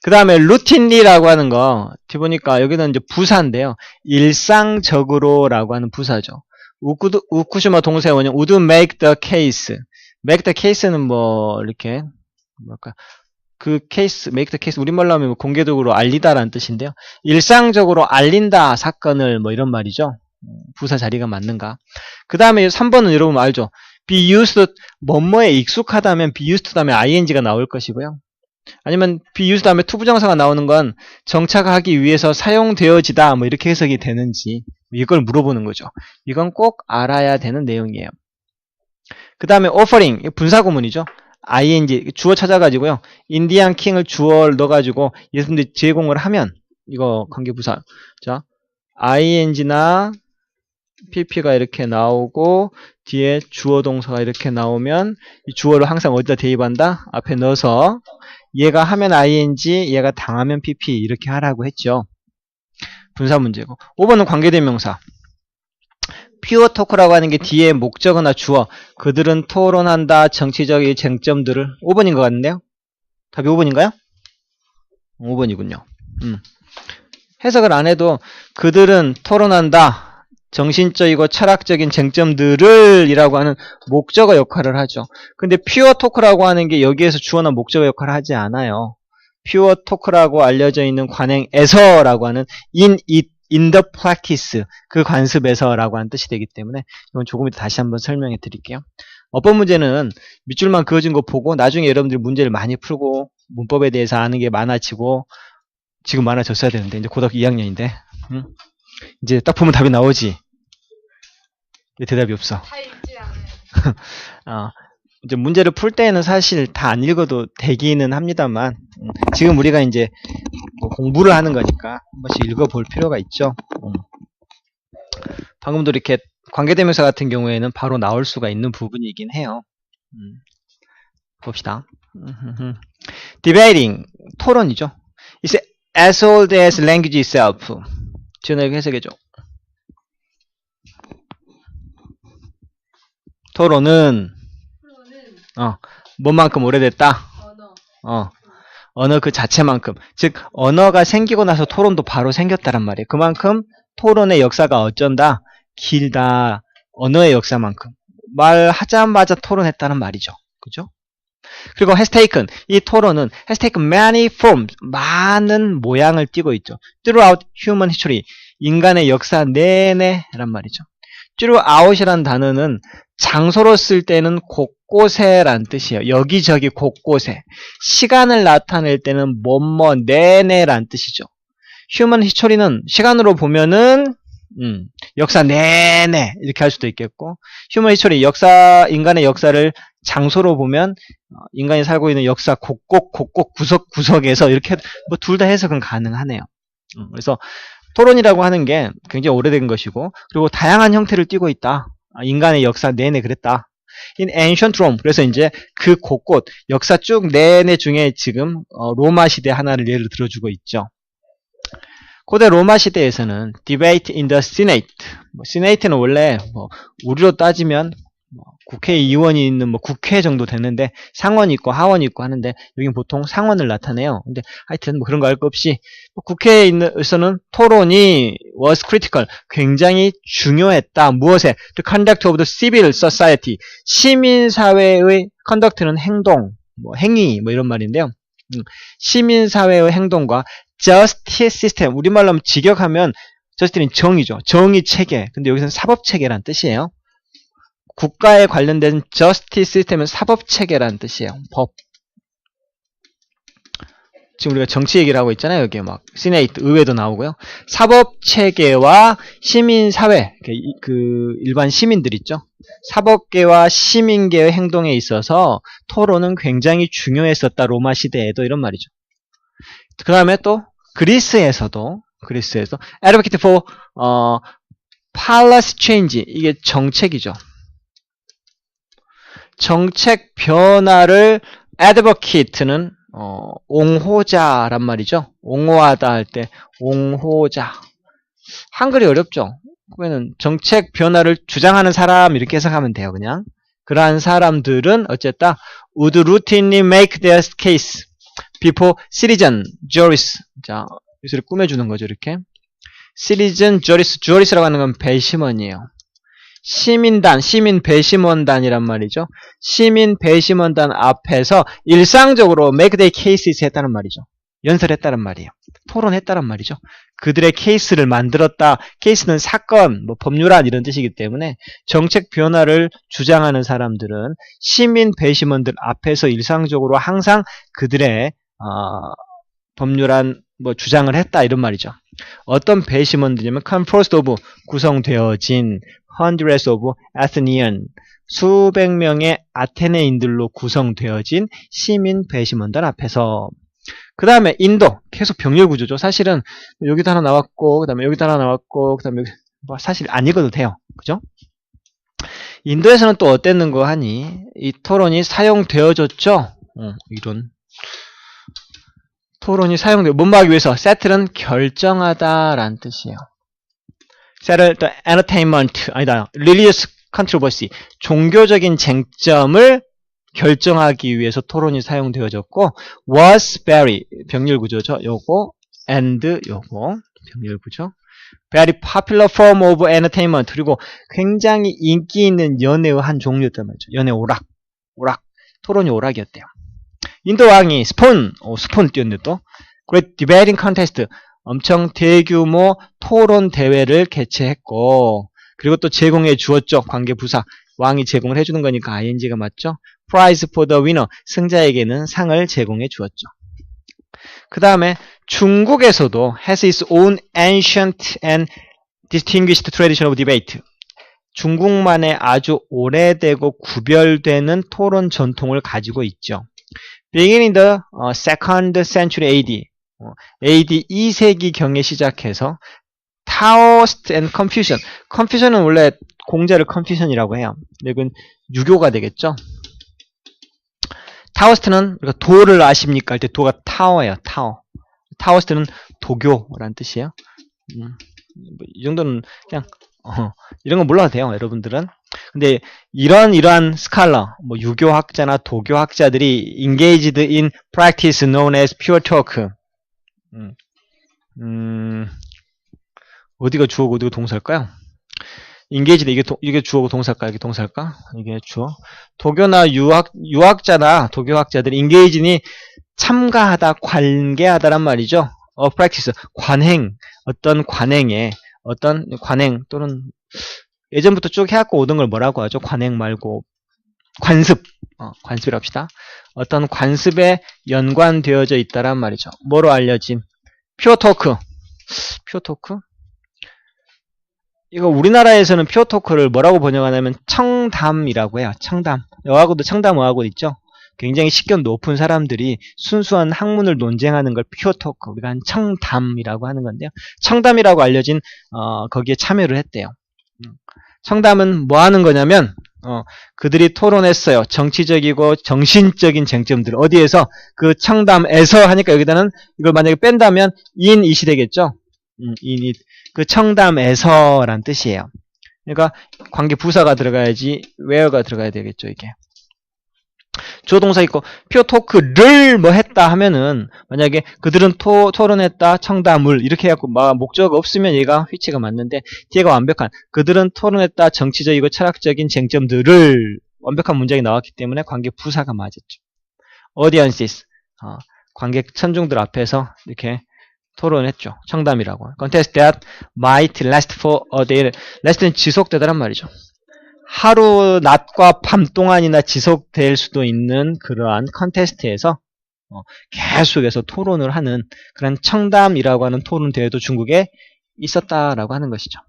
그 다음에 routinely라고 하는 거, 뒤 보니까 여기는 이제 부사인데요. 일상적으로라고 하는 부사죠. 우쿠시마 동사의 원형, would make the case. make the case는 뭐, 이렇게, 뭐랄까, 그 케이스, make the case, 우리말로 하면 공개적으로 알리다라는 뜻인데요. 일상적으로 알린다, 사건을, 뭐 이런 말이죠. 부사 자리가 맞는가. 그 다음에 3번은 여러분 알죠? be used, 뭐뭐에 익숙하다면 be used 다음에 ing가 나올 것이고요. 아니면 be used 다음에 투부정사가 나오는 건 정착하기 위해서 사용되어지다, 뭐 이렇게 해석이 되는지, 이걸 물어보는 거죠. 이건 꼭 알아야 되는 내용이에요. 그 다음에 offering, 분사구문이죠. ing, 주어 찾아가지고요. 인디안 킹을 주어를 넣어가지고 예수님들이 제공을 하면, 이거 관계부사. 자, ing나 pp가 이렇게 나오고, 뒤에 주어 동사가 이렇게 나오면, 이 주어를 항상 어디다 대입한다? 앞에 넣어서, 얘가 하면 ing, 얘가 당하면 pp, 이렇게 하라고 했죠. 분사 문제고. 5번은 관계대명사. 퓨어 토크라고 하는 게 뒤에 목적어나 주어, 그들은 토론한다, 정치적인 쟁점들을. 5번인 것 같은데요? 답이 5번인가요? 5번이군요. 해석을 안 해도 그들은 토론한다, 정신적이고 철학적인 쟁점들을 이라고 하는 목적어 역할을 하죠. 근데 퓨어 토크라고 하는 게 여기에서 주어나 목적어 역할을 하지 않아요. 퓨어 토크라고 알려져 있는 관행에서라고 하는 in the practice, 그 관습에서라고 하는 뜻이 되기 때문에 이건 조금 이따 다시 한번 설명해 드릴게요. 어법 문제는 밑줄만 그어진 거 보고 나중에 여러분들이 문제를 많이 풀고 문법에 대해서 아는 게 많아지고, 지금 많아졌어야 되는데 이제 고등학교 2학년인데 이제 딱 보면 답이 나오지. 왜 대답이 없어? 다 읽지 않아요. 이제 문제를 풀 때에는 사실 다 안 읽어도 되기는 합니다만, 지금 우리가 이제 뭐 공부를 하는 거니까 한 번씩 읽어볼 필요가 있죠. 방금도 이렇게 관계대명사 같은 경우에는 바로 나올 수가 있는 부분이긴 해요. 봅시다. debating, 토론이죠. It's as old as language itself. 지원하게 해석해줘. 토론은 뭐만큼 오래됐다? 언어 그 자체만큼. 즉 언어가 생기고 나서 토론도 바로 생겼다란 말이에요. 그만큼 토론의 역사가 어쩐다? 길다. 언어의 역사만큼. 말하자마자 토론했다는 말이죠. 그죠? 그리고 has taken, 이 토론은 has taken many forms, 많은 모양을 띠고 있죠. throughout human history, 인간의 역사 내내 란 말이죠. throughout이라는 단어는 장소로 쓸 때는 곳곳에란 뜻이에요. 여기저기 곳곳에. 시간을 나타낼 때는 뭐뭐 내내란 뜻이죠. 휴먼 히스토리는 시간으로 보면은 역사 내내 이렇게 할 수도 있겠고, 휴먼 히스토리 인간의 역사를 장소로 보면 인간이 살고 있는 역사 곳곳 구석구석에서 이렇게 뭐 둘 다 해석은 가능하네요. 그래서 토론이라고 하는 게 굉장히 오래된 것이고, 그리고 다양한 형태를 띠고 있다. 인간의 역사 내내 그랬다. In ancient Rome. 그래서 이제 그 곳곳 역사 쭉 내내 중에 지금 로마 시대 하나를 예를 들어주고 있죠. 고대 로마 시대에서는 debate in the Senate. Senate는 원래 우리로 따지면 국회의원이 있는 국회 정도 되는데 상원이 있고 하원이 있고 하는데 여긴 보통 상원을 나타내요. 근데 하여튼 그런 거 할 거 없이 국회에서는 토론이 was critical. 굉장히 중요했다. 무엇에? The conduct of the civil society. 시민사회의 conduct는 행동, 행위 이런 말인데요. 시민사회의 행동과 justice system. 우리말로 하면 직역하면 justice는 정의죠. 정의 체계. 근데 여기서는 사법체계란 뜻이에요. 국가에 관련된 justice system은 사법체계라는 뜻이에요. 법. 지금 우리가 정치 얘기를 하고 있잖아요. 여기에 시네이트, 의회도 나오고요. 사법체계와 시민사회, 일반 시민들 있죠. 사법계와 시민계의 행동에 있어서 토론은 굉장히 중요했었다. 로마 시대에도 이런 말이죠. 그 다음에 또 그리스에서 advocate for policy change. 이게 정책이죠. 정책 변화를 advocate는 옹호자란 말이죠. 옹호하다 할 때 옹호자. 한글이 어렵죠. 그러면 정책 변화를 주장하는 사람 이렇게 해석하면 돼요. 그냥 그러한 사람들은 어쨌다 would routinely make their case before citizen juries. 자, 여기서 꾸며주는 거죠. 이렇게 citizen juris라고 하는 건 배심원이에요. 시민단, 시민 배심원단이란 말이죠. 시민 배심원단 앞에서 일상적으로 make their cases 했다는 말이죠. 연설했다는 말이에요. 토론했다는 말이죠. 그들의 케이스를 만들었다. 케이스는 사건, 법률안 이런 뜻이기 때문에 정책 변화를 주장하는 사람들은 시민 배심원들 앞에서 일상적으로 항상 그들의 법률안 주장을 했다 이런 말이죠. 어떤 배심원들이냐면 composed of 구성되어진 hundreds of Athenian 수백 명의 아테네인들로 구성되어진 시민 배심원단 앞에서. 그 다음에 인도 계속 병렬 구조죠. 사실은 여기도 하나 나왔고 그 다음에 여기도 하나 나왔고 그 다음에 여기 사실 안 읽어도 돼요. 그죠? 인도에서는 또 어땠는 거 하니 이 토론이 사용되어졌죠. 이런 토론이 사용되고 뭔 말하기 위해서 세틀은 결정하다라는 뜻이에요. settle the entertainment 아니다 religious controversy 종교적인 쟁점을 결정하기 위해서 토론이 사용되어졌고 was very 병렬 구조죠. 요거 and 요거 병렬 구조 very popular form of entertainment 그리고 굉장히 인기 있는 연애의 한 종류였단 말이죠. 연애 오락 토론이 오락이었대요. 인도 왕이 스폰 띄웠는데 또 Great Debating Contest 엄청 대규모 토론 대회를 개최했고 그리고 또 제공해 주었죠. 관계 부사 왕이 제공을 해주는 거니까 ing가 맞죠. Prize for the winner 승자에게는 상을 제공해 주었죠. 그 다음에 중국에서도 has its own ancient and distinguished tradition of debate 중국만의 아주 오래되고 구별되는 토론 전통을 가지고 있죠. Beginning the 2nd century AD AD 2세기경에 시작해서 Taoist and Confucian Confucian은 원래 공자를 Confucian이라고 해요. 이건 유교가 되겠죠. 타오스트는 도를 아십니까? 할 때 도가 타오예요. 타오스트는 도교라는 뜻이에요. 이 정도는 그냥 이런 거 몰라도 돼요. 여러분들은. 근데 이러한 스칼러, 유교학자나 도교학자들이 engaged in practice known as pure talk. 어디가 주어고 어디가 동사일까요? engaged 이게 주어고 동사일까? 이게 동사일까? 이게 주어. 도교나 유학자나 도교학자들이 engage니 참가하다, 관계하다란 말이죠. practice 관행, 어떤 관행 또는 예전부터 쭉 해갖고 오던 걸 뭐라고 하죠? 관행 말고 관습. 관습이라고 합시다. 어떤 관습에 연관되어져 있다란 말이죠. 뭐로 알려진? 퓨어 토크. 퓨어 토크? 이거 우리나라에서는 퓨어 토크를 뭐라고 번역하냐면 청담이라고 해요. 청담. 여하고도 청담 어하고 있죠? 굉장히 식견 높은 사람들이 순수한 학문을 논쟁하는 걸 퓨어 토크, 우리가 한 청담이라고 하는 건데요. 청담이라고 알려진 거기에 참여를 했대요. 청담은 뭐 하는 거냐면 그들이 토론했어요. 정치적이고 정신적인 쟁점들. 어디에서? 그 청담에서 하니까 여기다는 이걸 만약에 뺀다면 인잇이 되겠죠. 인잇. 그 청담에서란 뜻이에요. 그러니까 관계 부사가 들어가야지 where가 들어가야 되겠죠, 이게. 주어동사 있고 퓨어 토크를 뭐 했다 하면은 만약에 그들은 토론했다 청담을 이렇게 해갖고 목적 없으면 얘가 휘치가 맞는데 뒤에가 완벽한 그들은 토론했다 정치적이고 철학적인 쟁점들을 완벽한 문장이 나왔기 때문에 관계 부사가 맞았죠. audiences 관객 천중들 앞에서 이렇게 토론했죠. 청담이라고. contest that might last for a day. last는 지속되다란 말이죠. 하루 낮과 밤 동안이나 지속될 수도 있는 그러한 컨테스트에서 계속해서 토론을 하는 그런 청담이라고 하는 토론 대회도 중국에 있었다라고 하는 것이죠.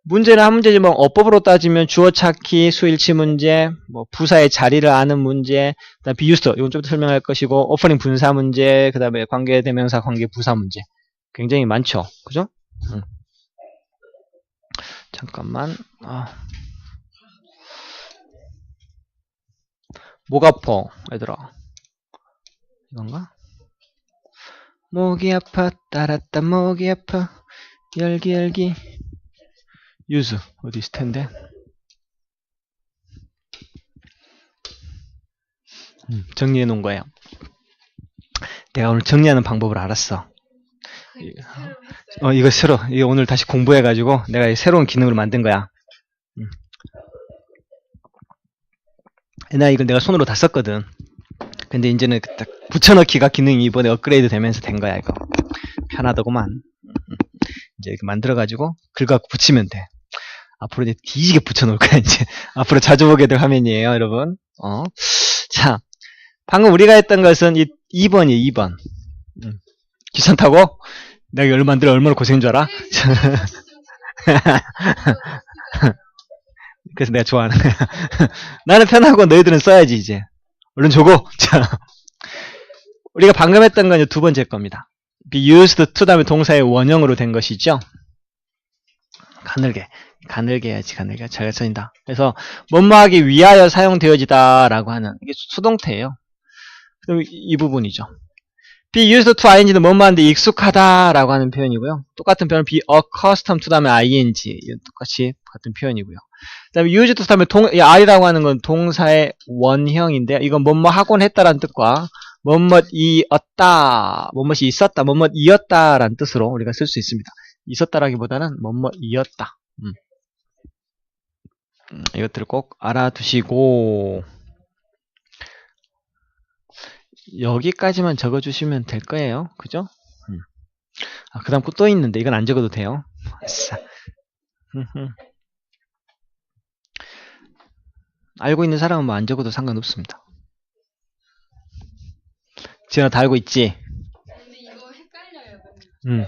문제는 한 문제지 뭐 어법으로 따지면 주어 찾기, 수일치 문제, 뭐 부사의 자리를 아는 문제, 그다음 비유스터 이건 좀 더 설명할 것이고 오퍼닝 분사 문제, 그다음에 관계 대명사, 관계 부사 문제 굉장히 많죠, 그죠? 잠깐만. 목 아파, 얘들아. 이건가? 목이 아파, 따랐다, 목이 아파, 열기. 유즈, 어디 있을 텐데? 정리해 놓은 거예요. 내가 오늘 정리하는 방법을 알았어. 이거 새로, 이거 오늘 다시 공부해가지고 내가 새로운 기능을 만든 거야. 옛날에 이걸 내가 손으로 다 썼거든. 근데 이제는 딱 붙여넣기가 기능이 이번에 업그레이드 되면서 된 거야, 이거. 편하더구만. 이제 이렇게 만들어가지고 긁어갖고 붙이면 돼. 앞으로 이제 뒤지게 붙여놓을 거야, 이제. 앞으로 자주 보게 될 화면이에요, 여러분. 자, 방금 우리가 했던 것은 이 2번이에요, 2번. 기차 타고? 내가 이걸 만들어 얼마나 고생인 줄 알아? 그래서 내가 좋아하는 거야. 나는 편하고 너희들은 써야지, 이제. 얼른 줘고. 자, 우리가 방금 했던 건 두 번째 겁니다. be used to 다음에 동사의 원형으로 된 것이죠. 가늘게 해야지, 가늘게. 잘 써진다. 그래서 뭐뭐하기 위하여 사용되어지다 라고 하는 이게 수동태예요. 그럼 이 부분이죠. be used to ing는 뭐뭐하는데 익숙하다 라고 하는 표현이고요. 똑같은 표현은 be accustomed to 다음에 ing 똑같이 같은 표현이고요. 그 다음에 used to 다음에 R이라고 하는 건 동사의 원형인데 이건 뭐뭐 하곤 했다라는 뜻과 뭐뭐이었다, 뭐뭐이 있었다, 뭐뭐이었다 라는 뜻으로 우리가 쓸 수 있습니다. 있었다라기보다는 뭐뭐이었다. 이것들을 꼭 알아두시고 여기까지만 적어주시면 될 거예요. 그죠? 그 다음 거 또 있는데 이건 안 적어도 돼요. 아싸. 알고 있는 사람은 뭐 안 적어도 상관없습니다. 지연아 다 알고 있지? 근데 이거 헷갈려요.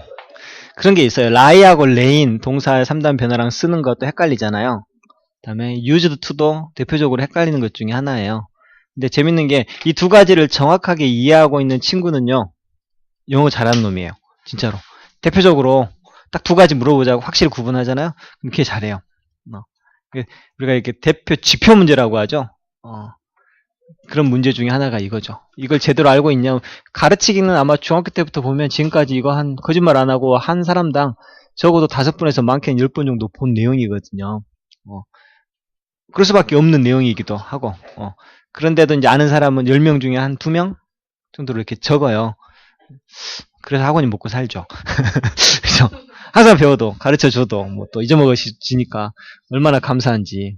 그런 게 있어요. 라이하고 레인 동사의 3단 변화랑 쓰는 것도 헷갈리잖아요. 그 다음에 used to도 대표적으로 헷갈리는 것 중에 하나예요. 근데 재밌는 게 이 두 가지를 정확하게 이해하고 있는 친구는요, 영어 잘하는 놈이에요. 진짜로. 대표적으로 딱 두 가지 물어보자고 확실히 구분하잖아요? 그럼 걔 잘해요. 우리가 이렇게 대표 지표 문제라고 하죠. 그런 문제 중에 하나가 이거죠. 이걸 제대로 알고 있냐? 가르치기는 아마 중학교 때부터 보면 지금까지 이거 거짓말 안 하고 한 사람당 적어도 5번에서 많게는 10번 정도 본 내용이거든요. 그럴 수밖에 없는 내용이기도 하고. 그런데도 이제 아는 사람은 10명 중에 한 2명 정도로 이렇게 적어요. 그래서 학원이 먹고 살죠. 그죠? 항상 배워도, 가르쳐 줘도, 뭐 또 잊어먹으시니까 얼마나 감사한지.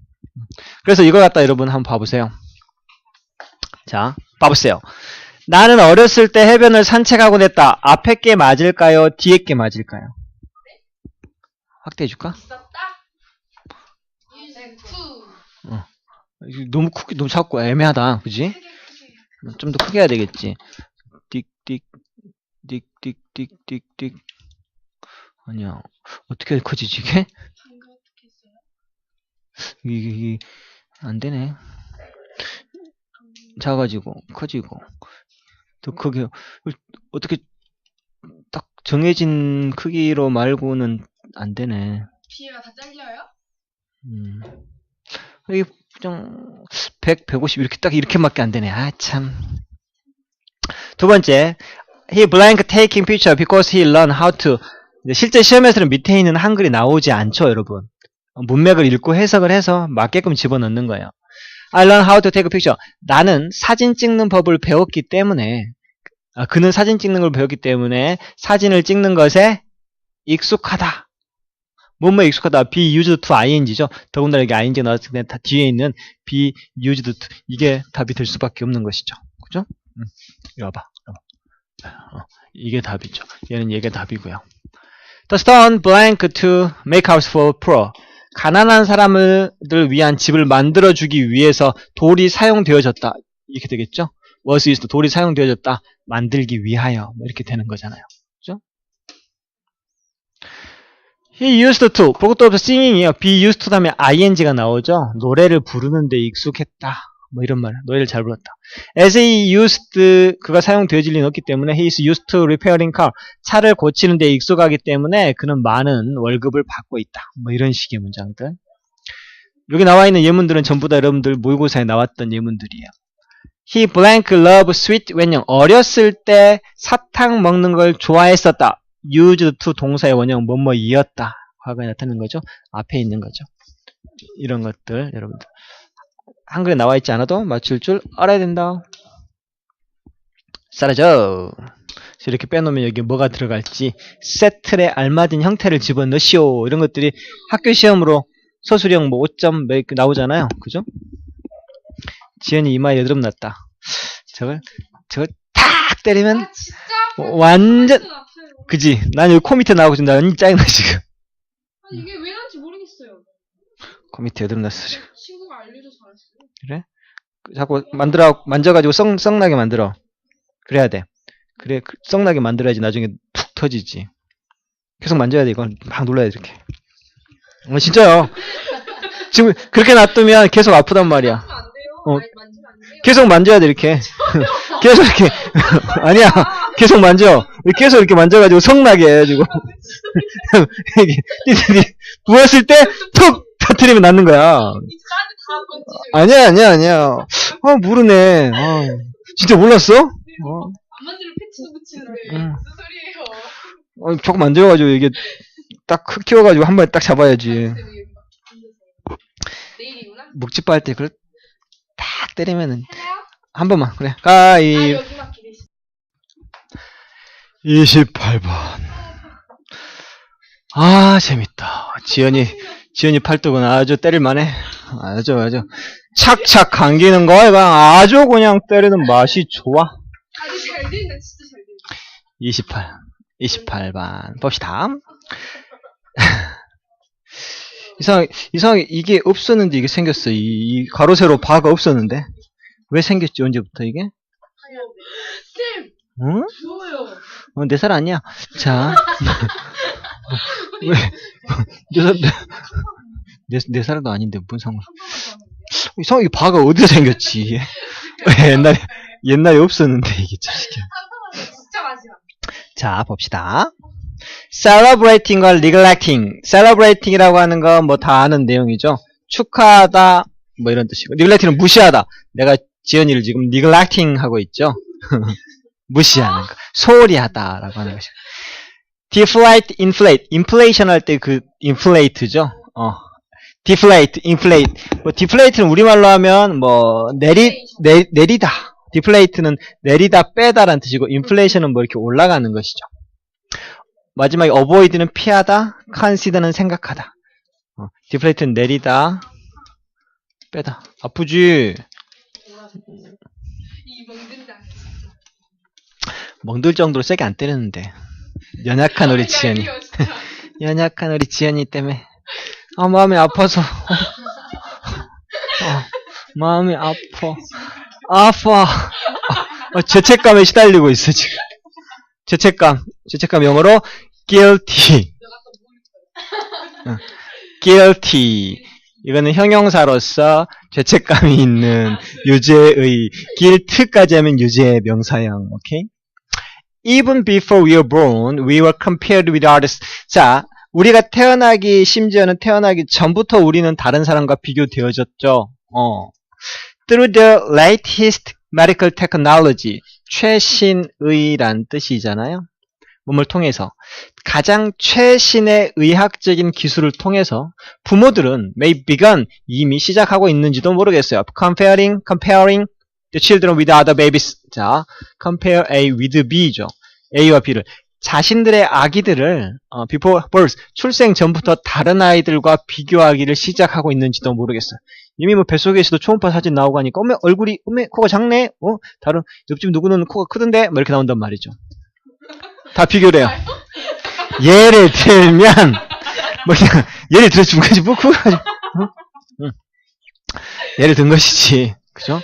그래서 이걸 갖다 여러분 한번 봐보세요. 자, 봐보세요. 나는 어렸을 때 해변을 산책하곤 했다. 앞에 게 맞을까요? 뒤에 게 맞을까요? 확대해 줄까? 있었다? 너무 크게, 너무 작고 애매하다. 그지? 좀 더 크게 해야 되겠지. 띡, 띡. 아니야. 어떻게 커지지, 이게? 이게, 안 되네. 작아지고, 커지고. 더 크게, 어떻게, 딱 정해진 크기로 말고는 안 되네. 뒤에가 다 잘려요? 이게 그냥 100, 150 이렇게 딱 이렇게밖에 안 되네. 아 참. 두 번째, he blank taking picture because he learned how to. 실제 시험에서는 밑에 있는 한글이 나오지 않죠, 여러분. 문맥을 읽고 해석을 해서 맞게끔 집어넣는 거예요. I learned how to take a picture. 나는 사진 찍는 법을 배웠기 때문에, 그는 사진 찍는 걸 배웠기 때문에 사진을 찍는 것에 익숙하다. 뭐뭐 익숙하다. be used to ing죠. 더군다나 이게 ing가 나왔을 때 다 뒤에 있는 be used to 이게 답이 될 수밖에 없는 것이죠. 그죠? 이리 와봐. 이게 답이죠. 얘가 답이고요. The stone blank to make house for poor. 가난한 사람들 위한 집을 만들어주기 위해서 돌이 사용되어졌다. 이렇게 되겠죠? was used 돌이 사용되어졌다. 만들기 위하여. 뭐 이렇게 되는 거잖아요. 그죠? He used to. 그것도 없어 singing이에요. be used to 다음에 ing가 나오죠. 노래를 부르는데 익숙했다. 뭐 이런 말. 노래를 잘 불렀다. As he used, 그가 사용되어질 리는 없기 때문에 he is used to repairing car. 차를 고치는 데 익숙하기 때문에 그는 많은 월급을 받고 있다. 뭐 이런 식의 문장들. 여기 나와 있는 예문들은 전부 다 여러분들 모의고사에 나왔던 예문들이에요. He blank love sweet 원형. 어렸을 때 사탕 먹는 걸 좋아했었다. used to 동사의 원형 뭐뭐이었다. 과거에 나타나는 거죠. 앞에 있는 거죠. 이런 것들 여러분들 한글에 나와 있지 않아도 맞출 줄 알아야 된다. 사라져. 이렇게 빼놓으면 여기 뭐가 들어갈지 세틀에 알맞은 형태를 집어넣으시오. 이런 것들이 학교 시험으로 서술형 뭐 5점 몇 나오잖아요. 그죠? 지연이 이마에 여드름 났다. 저걸 탁 때리면 아 진짜? 완전 아파요. 그지? 난 여기 코 밑에 나오고 지금 나 완전 짜증나 지금. 아니 이게 왜 난지 모르겠어요. 코 밑에 여드름 났어 지금. 친구가 알려줘서 알았어요. 그래? 자꾸 만져가지고 썩나게 만들어. 그래야 돼. 그래, 썩나게 만들어야지 나중에 툭 터지지. 계속 만져야 돼. 이건 막 눌러야 돼, 이렇게. 진짜요. 지금 그렇게 놔두면 계속 아프단 말이야. 만지면 안 돼요. 만지면 안 돼요. 계속 만져야 돼, 이렇게. 계속 이렇게. 아니야. 계속 만져. 계속 이렇게 만져가지고 썩나게 해가지고. 부었을 때 툭 터뜨리면 낫는 거야. 이제 나한테 다 번지죠. 아니야. 모르네. 진짜 몰랐어? 안 만지면 패치도 붙이는데 무슨 소리예요? 자꾸 만져가지고 이게 딱 키워가지고 한 번에 딱 잡아야지. 내일이구나? 묵집 빨 때 그걸 딱 때리면은 해요? 한 번만 그래. 여기만 기대시. 28번. 재밌다. 지연이 팔뚝은 아주 때릴만해. 아주 착착 감기는 거 아주 그냥 때리는 맛이 좋아. 아주 잘 된다. 진짜 잘 된다. 28번 봅시다. 이상하게 이게 없었는데 이게 생겼어. 이 가로 세로 바가 없었는데 왜 생겼지? 언제부터 이게? 쌤! 응? 좋아요. 내 살 아니야. 자, 왜? 내 살도 아닌데 무슨 상관? 이상하게 바가 어디서 생겼지? 왜 옛날에 없었는데 이게 자식이야. 진짜 마지막. 자, 봅시다. celebrating과 neglecting. celebrating이라고 하는 건 뭐 다 아는 내용이죠. 축하하다 뭐 이런 뜻이고 neglecting은 무시하다. 내가 지연이를 지금 neglecting 하고 있죠. 무시하는 거. 소홀히 하다라고 하는 것이고. deflate, inflate. inflation 할 때 그 inflate죠. deflate, inflate. 뭐 deflate는 우리말로 하면 뭐 내리다. deflate는 내리다 빼다라는 뜻이고 inflation은 뭐 이렇게 올라가는 것이죠. 마지막에 avoid는 피하다, consider는 생각하다. deflate는 내리다, 빼다. 아프지? 이 멍든다. 멍들 정도로 세게 안 때렸는데. 연약한 우리 지연이. 연약한 우리 지연이 때문에. 마음이 아파서. 마음이 아파. 죄책감에 시달리고 있어, 지금. 죄책감 영어로 guilty. guilty. 이거는 형용사로서 죄책감이 있는 유죄의, guilt까지 하면 유죄의 명사형, 오케이? Even before we were born, we were compared with others. 자, 우리가 심지어는 태어나기 전부터 우리는 다른 사람과 비교되어졌죠. Through the latest medical technology. 최신의란 뜻이잖아요. 몸을 통해서. 가장 최신의 의학적인 기술을 통해서 부모들은 may begun, 이미 시작하고 있는지도 모르겠어요. Comparing the children with other babies. 자, compare A with B죠. A와 B를. 자신들의 아기들을 before birth, 출생 전부터 다른 아이들과 비교하기를 시작하고 있는지도 모르겠어요. 이미 뭐 뱃속에서도 초음파 사진 나오고 하니까 얼굴이 코가 작네. 다른 옆집 누구는 코가 크던데 뭐 이렇게 나온단 말이죠. 다 비교를 해요. 예를 들면 예를 들어 준 거지 뭐 그거 가지고 예를 든 것이지. 그죠?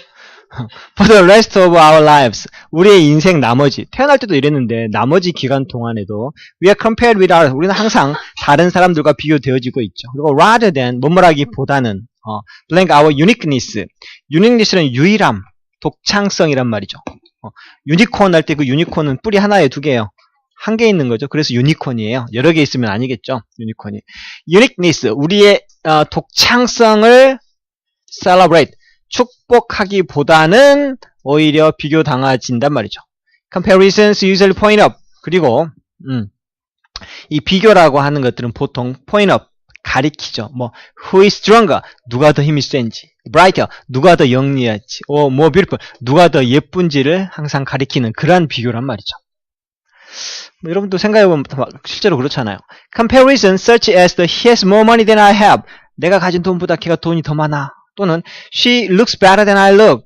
For the rest of our lives. 우리의 인생 나머지. 태어날 때도 이랬는데 나머지 기간 동안에도 we are compared with others. 우리는 항상 다른 사람들과 비교되어지고 있죠. 그리고 rather than 뭐뭐라기보다는 blank our uniqueness. uniqueness는 유일함, 독창성이란 말이죠. 유니콘 할 때 그 유니콘은 뿔이 하나에 두 개예요. 한 개 있는 거죠. 그래서 유니콘이에요. 여러 개 있으면 아니겠죠. 유니콘이. uniqueness. 우리의 독창성을 celebrate. 축복하기보다는 오히려 비교당해진단 말이죠. Comparisons usually point up. 그리고 이 비교라고 하는 것들은 보통 point up, 가리키죠. who is stronger? 누가 더 힘이 센지. brighter? 누가 더 영리할지. more beautiful? 누가 더 예쁜지를 항상 가리키는 그러한 비교란 말이죠. 여러분도 생각해보면 실제로 그렇잖아요. Comparison such as he has more money than I have. 내가 가진 돈보다 걔가 돈이 더 많아. 또는 she looks better than I look.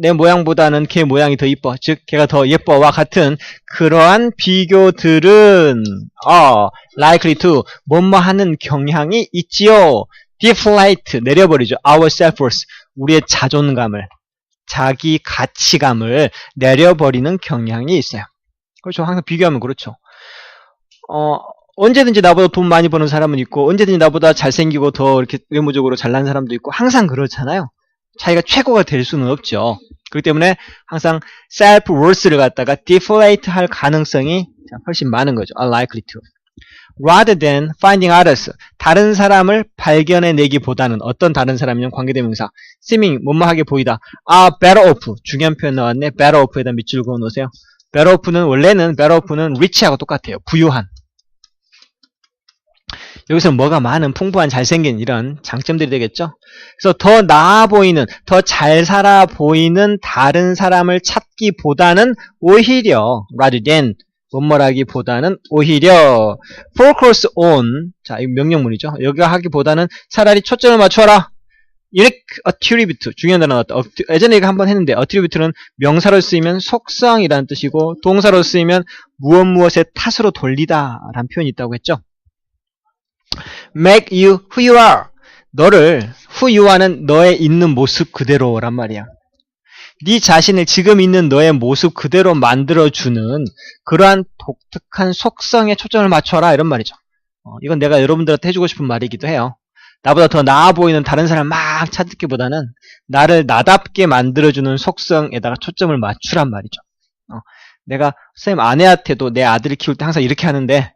내 모양보다는 걔 모양이 더 이뻐. 즉 걔가 더 예뻐와 같은 그러한 비교들은 likely to 뭐뭐하는 경향이 있지요. deflate 내려버리죠. our self-worth 우리의 자존감을 자기 가치감을 내려버리는 경향이 있어요. 그렇죠. 항상 비교하면 그렇죠. 언제든지 나보다 돈 많이 버는 사람은 있고 언제든지 나보다 잘생기고 더 이렇게 외모적으로 잘난 사람도 있고 항상 그렇잖아요. 자기가 최고가 될 수는 없죠. 그렇기 때문에 항상 self-worth를 갖다가 deflate 할 가능성이 훨씬 많은 거죠. are likely to. rather than finding others. 다른 사람을 발견해내기보다는 어떤 다른 사람이면 관계대명사 seeming 뭐뭐하게 보이다. are better off. 중요한 표현 나왔네. better off에다 밑줄 그어 놓으세요. better off는 원래는 better off는 rich하고 똑같아요. 부유한. 여기서는 뭐가 많은, 풍부한, 잘생긴 이런 장점들이 되겠죠. 그래서 더 나아 보이는, 더 잘 살아 보이는 다른 사람을 찾기보다는 오히려 rather than 뭐뭐라기보다는 오히려 focus on 자, 이 명령문이죠. 여기 하기보다는 차라리 초점을 맞춰라. unique attribute 중요한 단어 나왔다. 예전에 이거 한번 했는데 attribute는 명사로 쓰이면 속성이라는 뜻이고 동사로 쓰이면 무엇의 탓으로 돌리다 라는 표현이 있다고 했죠. make you who you are. 너를 who you are는 너의 있는 모습 그대로란 말이야. 네 자신을 지금 있는 너의 모습 그대로 만들어주는 그러한 독특한 속성에 초점을 맞춰라 이런 말이죠. 이건 내가 여러분들한테 해주고 싶은 말이기도 해요. 나보다 더 나아 보이는 다른 사람 막 찾기보다는 나를 나답게 만들어주는 속성에다가 초점을 맞추란 말이죠. 내가 선생님 아내한테도 내 아들을 키울 때 항상 이렇게 하는데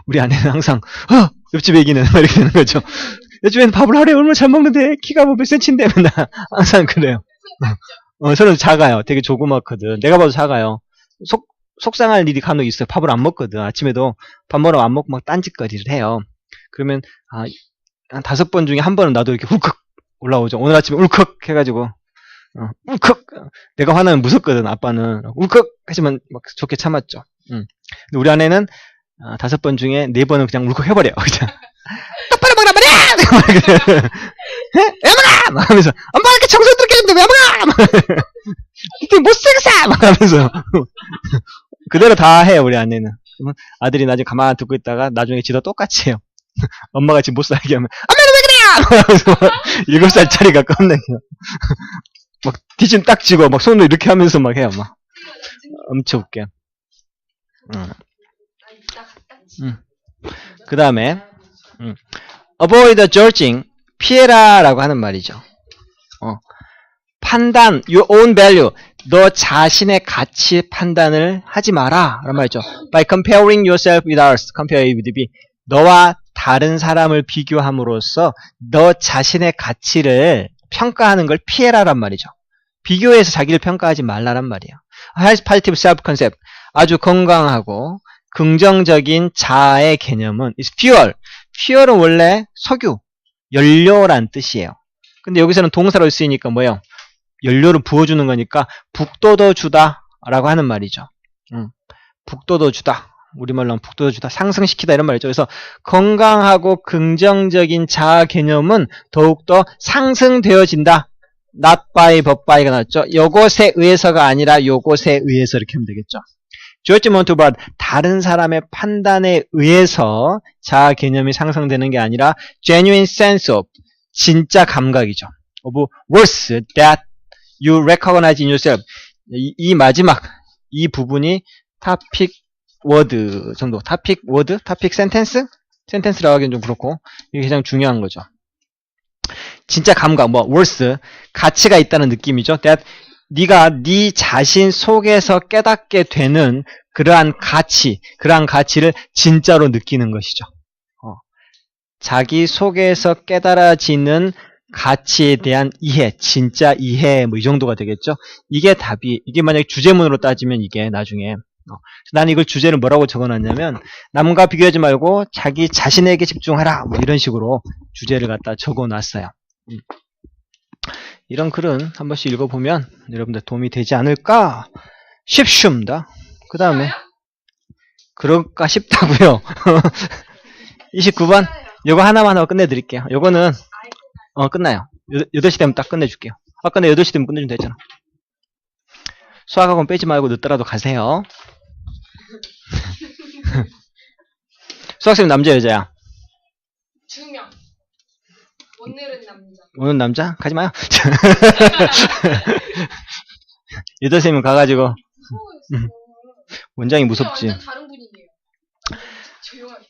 우리 아내는 항상 옆집 애기는 이렇게 되는 거죠. 요즘엔 밥을 하루에 얼마나 잘 먹는데 키가 뭐 몇 센치인데 맨날 항상 그래요. 저는 작아요. 되게 조그맣거든. 내가 봐도 작아요. 속상할 일이 간혹 있어요. 밥을 안 먹거든. 아침에도 밥 먹으면 안 먹고 막 딴짓거리를 해요. 그러면 한 5번 중에 한 번은 나도 이렇게 울컥 올라오죠. 오늘 아침에 울컥 해가지고 울컥 내가 화나면 무섭거든. 아빠는 울컥 하지만 막 좋게 참았죠. 근데 우리 아내는 5번 중에 4번은 그냥 울컥 해버려요. 그냥 똑바로 먹으란 말이야! 왜 먹어! 막 하면서 엄마 이렇게 청소 들게 했는데 왜 먹어! 이렇게 못생겼어! 막 하면서 그대로 다 해요. 우리 아내는. 아들이 나중에 가만히 듣고 있다가 나중에 지도 똑같이 해요. 엄마가 지금 못 살게 하면 엄마는 왜 그래요! 하면서 7살짜리가 깜짝이야. 막 뒤짐 딱 쥐고 막 손을 이렇게 하면서 막 해요. 막 엄청 웃겨. 그 다음에 avoid judging, 피해라라고 하는 말이죠. 판단, your own value, 너 자신의 가치 판단을 하지 마라 라는 말이죠. By comparing yourself with others, compare with B. 너와 다른 사람을 비교함으로써 너 자신의 가치를 평가하는 걸 피해라란 말이죠. 비교해서 자기를 평가하지 말라란 말이에요. Health positive self-concept, 아주 건강하고 긍정적인 자아의 개념은 is fuel. fuel은 원래 석유, 연료란 뜻이에요. 근데 여기서는 동사로 쓰이니까 뭐예요? 연료를 부어주는 거니까 북돋워주다 라고 하는 말이죠. 북돋워주다. 우리말로 하면 북돋워주다. 상승시키다 이런 말이죠. 그래서 건강하고 긍정적인 자아 개념은 더욱더 상승되어진다. not by, but by가 나왔죠. 요것에 의해서가 아니라 요것에 의해서 이렇게 하면 되겠죠. judgment about, 다른 사람의 판단에 의해서 자아 개념이 상승되는 게 아니라 genuine sense of, 진짜 감각이죠. of worth that you recognize in yourself. 이 마지막, 이 부분이 topic word 정도. topic word? topic sentence? sentence라고 하기엔 좀 그렇고, 이게 가장 중요한 거죠. 진짜 감각, worth, 가치가 있다는 느낌이죠. that 네가 네 자신 속에서 깨닫게 되는 그러한 가치, 그러한 가치를 진짜로 느끼는 것이죠. 자기 속에서 깨달아지는 가치에 대한 이해, 진짜 이해, 이 정도가 되겠죠. 이게 답이, 이게 만약에 주제문으로 따지면 이게 나중에, 난 이걸 주제를 뭐라고 적어놨냐면, 남과 비교하지 말고 자기 자신에게 집중하라, 이런 식으로 주제를 갖다 적어놨어요. 이런 글은 한 번씩 읽어보면 여러분들 도움이 되지 않을까 싶습니다. 그 다음에 그럴까 싶다고요. 29번 요거 하나만 하고 끝내드릴게요. 요거는 끝나요. 8시 되면 딱 끝내줄게요. 아까 내 8시 되면 끝내주면 됐잖아. 수학학원 빼지 말고 늦더라도 가세요. 수학생님 남자 여자야? 2명. 오늘은 남자. 오늘 남자? 가지 마요. 여자쌤은 가가지고 원장이 무섭지. 완전 다른 분위기예요. 조용하게.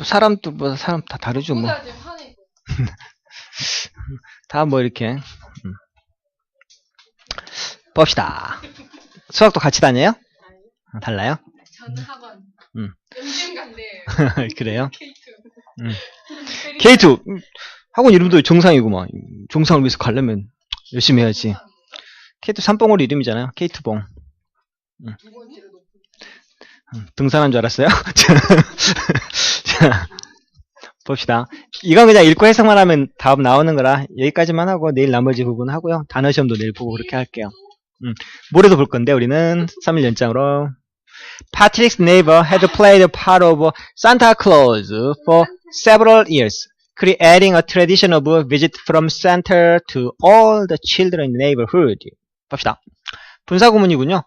사람도 사람 다 다르죠 뭐. 다 뭐 이렇게 봅시다. 수학도 같이 다녀요? 달라요? 저는 학원. 연중 간대요. 그래요? K2. K2 학원 이름도 정상이구만. 정상을 위해서 가려면 열심히 해야지. K2 삼봉으로 이름이잖아요. K2봉. 등산한 줄 알았어요? 자, 봅시다. 이건 그냥 읽고 해석만 하면 답 나오는 거라 여기까지만 하고 내일 나머지 부분 하고요. 단어 시험도 내일 보고 그렇게 할게요. 모레도 볼 건데 우리는 3일 연장으로 Patrick's neighbor had played the part of Santa Claus for several years, creating a tradition of visit from Santa to all the children in the neighborhood. 봅시다. 분사구문이군요.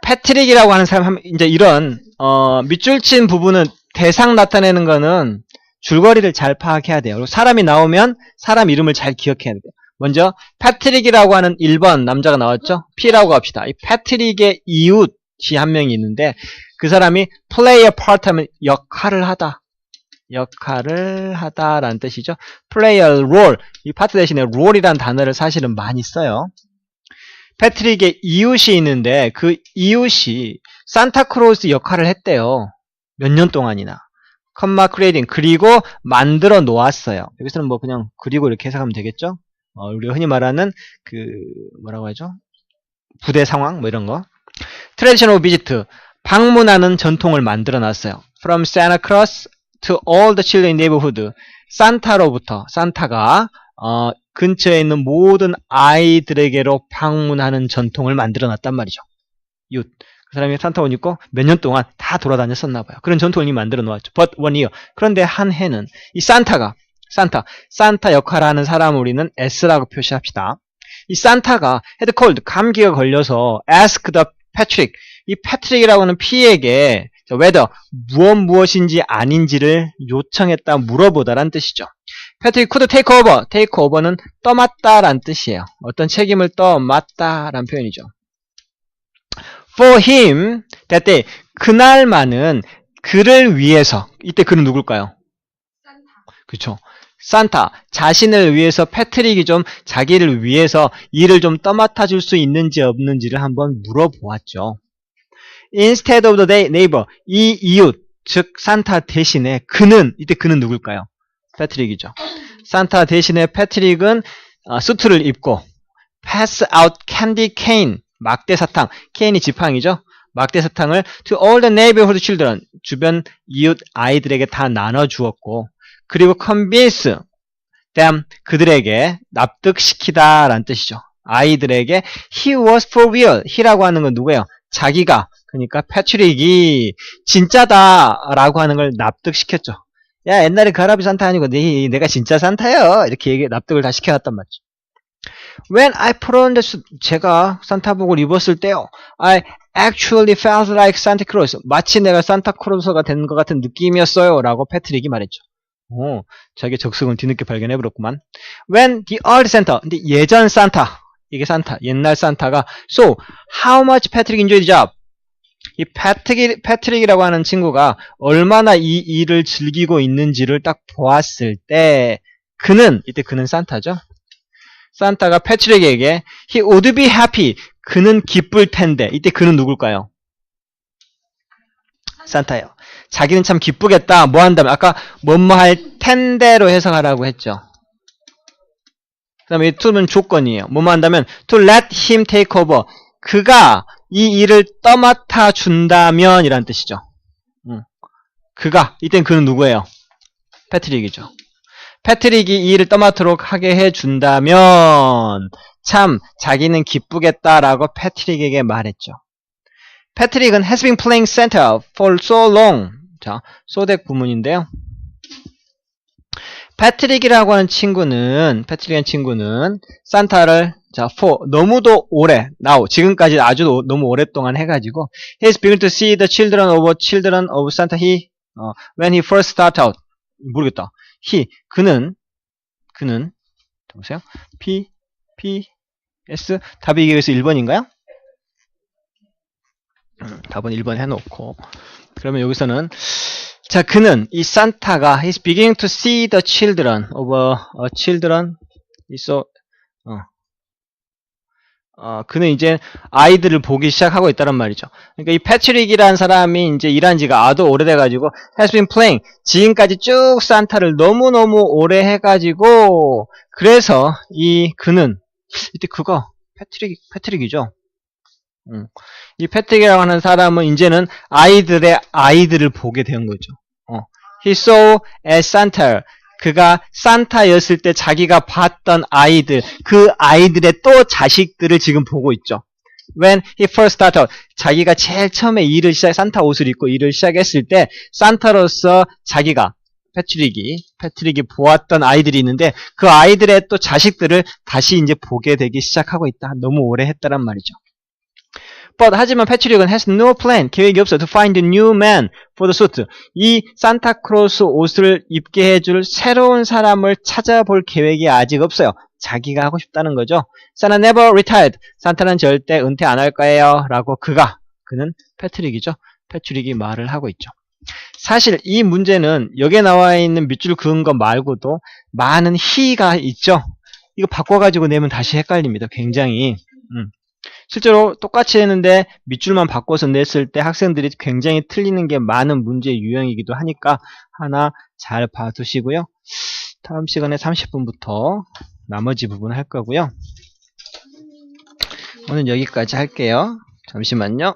패트릭이라고 하는 사람, 이제 이런 밑줄 친 부분은 대상 나타내는 거는 줄거리를 잘 파악해야 돼요. 그리고 사람이 나오면 사람 이름을 잘 기억해야 돼요. 먼저 패트릭이라고 하는 1번 남자가 나왔죠? P라고 합시다. 이 패트릭의 이웃이 한 명이 있는데 그 사람이 play a part 하면 역할을 하다. 역할을 하다라는 뜻이죠. play a role. 이 파트 대신에 role이라는 단어를 사실은 많이 써요. 패트릭의 이웃이 있는데 그 이웃이 산타크로스 역할을 했대요. 몇 년 동안이나. 컴마 크리에이팅, 그리고 만들어 놓았어요. 여기서는 뭐 그냥 그리고 이렇게 해석하면 되겠죠. 우리가 흔히 말하는 그 뭐라고 하죠? 부대 상황 뭐 이런 거. 트레디셔널 비지트, 방문하는 전통을 만들어 놨어요. From Santa Claus to all the children in the neighborhood. 산타로부터, 산타가 근처에 있는 모든 아이들에게로 방문하는 전통을 만들어 놨단 말이죠. 이웃. 그 사람이 산타 옷 입고 몇 년 동안 다 돌아다녔었나 봐요. 그런 전통을 이미 만들어 놓았죠. But one year. 그런데 한 해는 이 산타 역할을 하는 사람을 우리는 S라고 표시합시다. 이 산타가 had cold, 감기가 걸려서 ask the Patrick, 이 패트릭이라고 하는 P에게 whether 무엇인지 아닌지를 요청했다, 물어보다란 뜻이죠. 패트릭 could take over. take over는 떠맡다란 뜻이에요. 어떤 책임을 떠맡다란 표현이죠. For him, that day, 그날만은 그를 위해서, 이때 그는 누굴까요? 산타. 그쵸. 산타, 자신을 위해서 패트릭이 좀 자기를 위해서 일을 좀 떠맡아 줄 수 있는지 없는지를 한번 물어보았죠. Instead of the neighbor, 이 이웃, 즉 산타 대신에 그는, 이때 그는 누굴까요? 패트릭이죠. 산타 대신에 패트릭은 수트를 입고 pass out candy cane, 막대 사탕, 케인이 지팡이죠. 막대 사탕을 to all the neighborhood children, 주변 이웃 아이들에게 다 나눠 주었고, 그리고 convince them, 그들에게 납득시키다 라는 뜻이죠. 아이들에게 he was for real, he라고 하는 건 누구예요? 자기가, 그러니까 패트릭이 진짜다 라고 하는 걸 납득시켰죠. 야, 옛날에 그 할아버지 산타 아니고 내가 진짜 산타요, 이렇게 납득을 다 시켜놨단 말이죠. When I put on the suit, 제가 산타복을 입었을 때요, I actually felt like Santa Claus, 마치 내가 산타크로스가 된 것 같은 느낌이었어요 라고 패트릭이 말했죠. 오, 자기 적성을 뒤늦게 발견해버렸구만. When the old Santa, 근데 예전 산타, 이게 산타, 옛날 산타가 So, how much Patrick enjoyed the job? 이 패트릭이라고 하는 친구가 얼마나 이 일을 즐기고 있는지를 딱 보았을 때 그는, 이때 그는 산타죠. 산타가 패트릭에게 He would be happy, 그는 기쁠 텐데, 이때 그는 누굴까요? 산타예요. 자기는 참 기쁘겠다. 뭐 한다면 아까 뭐뭐 할 텐데로 해석하라고 했죠. 그 다음에 이 to는 조건이에요. 뭐뭐 한다면 to let him take over, 그가 이 일을 떠맡아 준다면 이란 뜻이죠. 그가, 이땐 그는 누구예요? 패트릭이죠. 패트릭이 이 일을 떠맡도록 하게 해준다면 참 자기는 기쁘겠다라고 패트릭에게 말했죠. 패트릭은 has been playing Santa for so long. 자, 소댓 구문인데요. 패트릭이라고 하는 친구는 산타를 자, for 너무도 오래, now 지금까지 아주 너무 오랫동안 해가지고 he's beginning to see the children of Santa when he first started out. 모르겠다. 그는 보세요. S 답이 이게 그래서 1번인가요? 답은 1번 해놓고 그러면 여기서는 자, 그는 이 산타가 he's beginning to see the children of children so 그는 이제 아이들을 보기 시작하고 있다는 말이죠. 그러니까 이 패트릭이라는 사람이 이제 일한 지가 아주 오래돼가지고 has been playing, 지금까지 쭉 산타를 너무너무 오래 해가지고 그래서 이 그는 이때 그거 패트릭이죠. 이 패트릭이라고 하는 사람은 이제는 아이들의 아이들을 보게 된 거죠. He saw as Santa, 그가 산타였을 때 자기가 봤던 아이들, 그 아이들의 또 자식들을 지금 보고 있죠. When he first started, 자기가 제일 처음에 산타 옷을 입고 일을 시작했을 때 산타로서 자기가 패트릭이 보았던 아이들이 있는데 그 아이들의 또 자식들을 다시 이제 보게 되기 시작하고 있다. 너무 오래 했다란 말이죠. But 하지만 패트릭은 has no plan, 계획이 없어 to find a new man for the suit. 이 산타크로스 옷을 입게 해줄 새로운 사람을 찾아볼 계획이 아직 없어요. 자기가 하고 싶다는 거죠. Santa never retired. 산타는 절대 은퇴 안 할 거예요. 라고 그는 패트릭이죠. 패트릭이 말을 하고 있죠. 사실 이 문제는 여기에 나와 있는 밑줄 그은 것 말고도 많은 he가 있죠. 이거 바꿔가지고 내면 다시 헷갈립니다. 굉장히. 실제로 똑같이 했는데 밑줄만 바꿔서 냈을 때 학생들이 굉장히 틀리는 게 많은 문제의 유형이기도 하니까 하나 잘 봐두시고요. 다음 시간에 30분부터 나머지 부분 할 거고요. 오늘 여기까지 할게요. 잠시만요.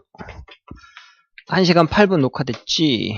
1시간 8분 녹화됐지?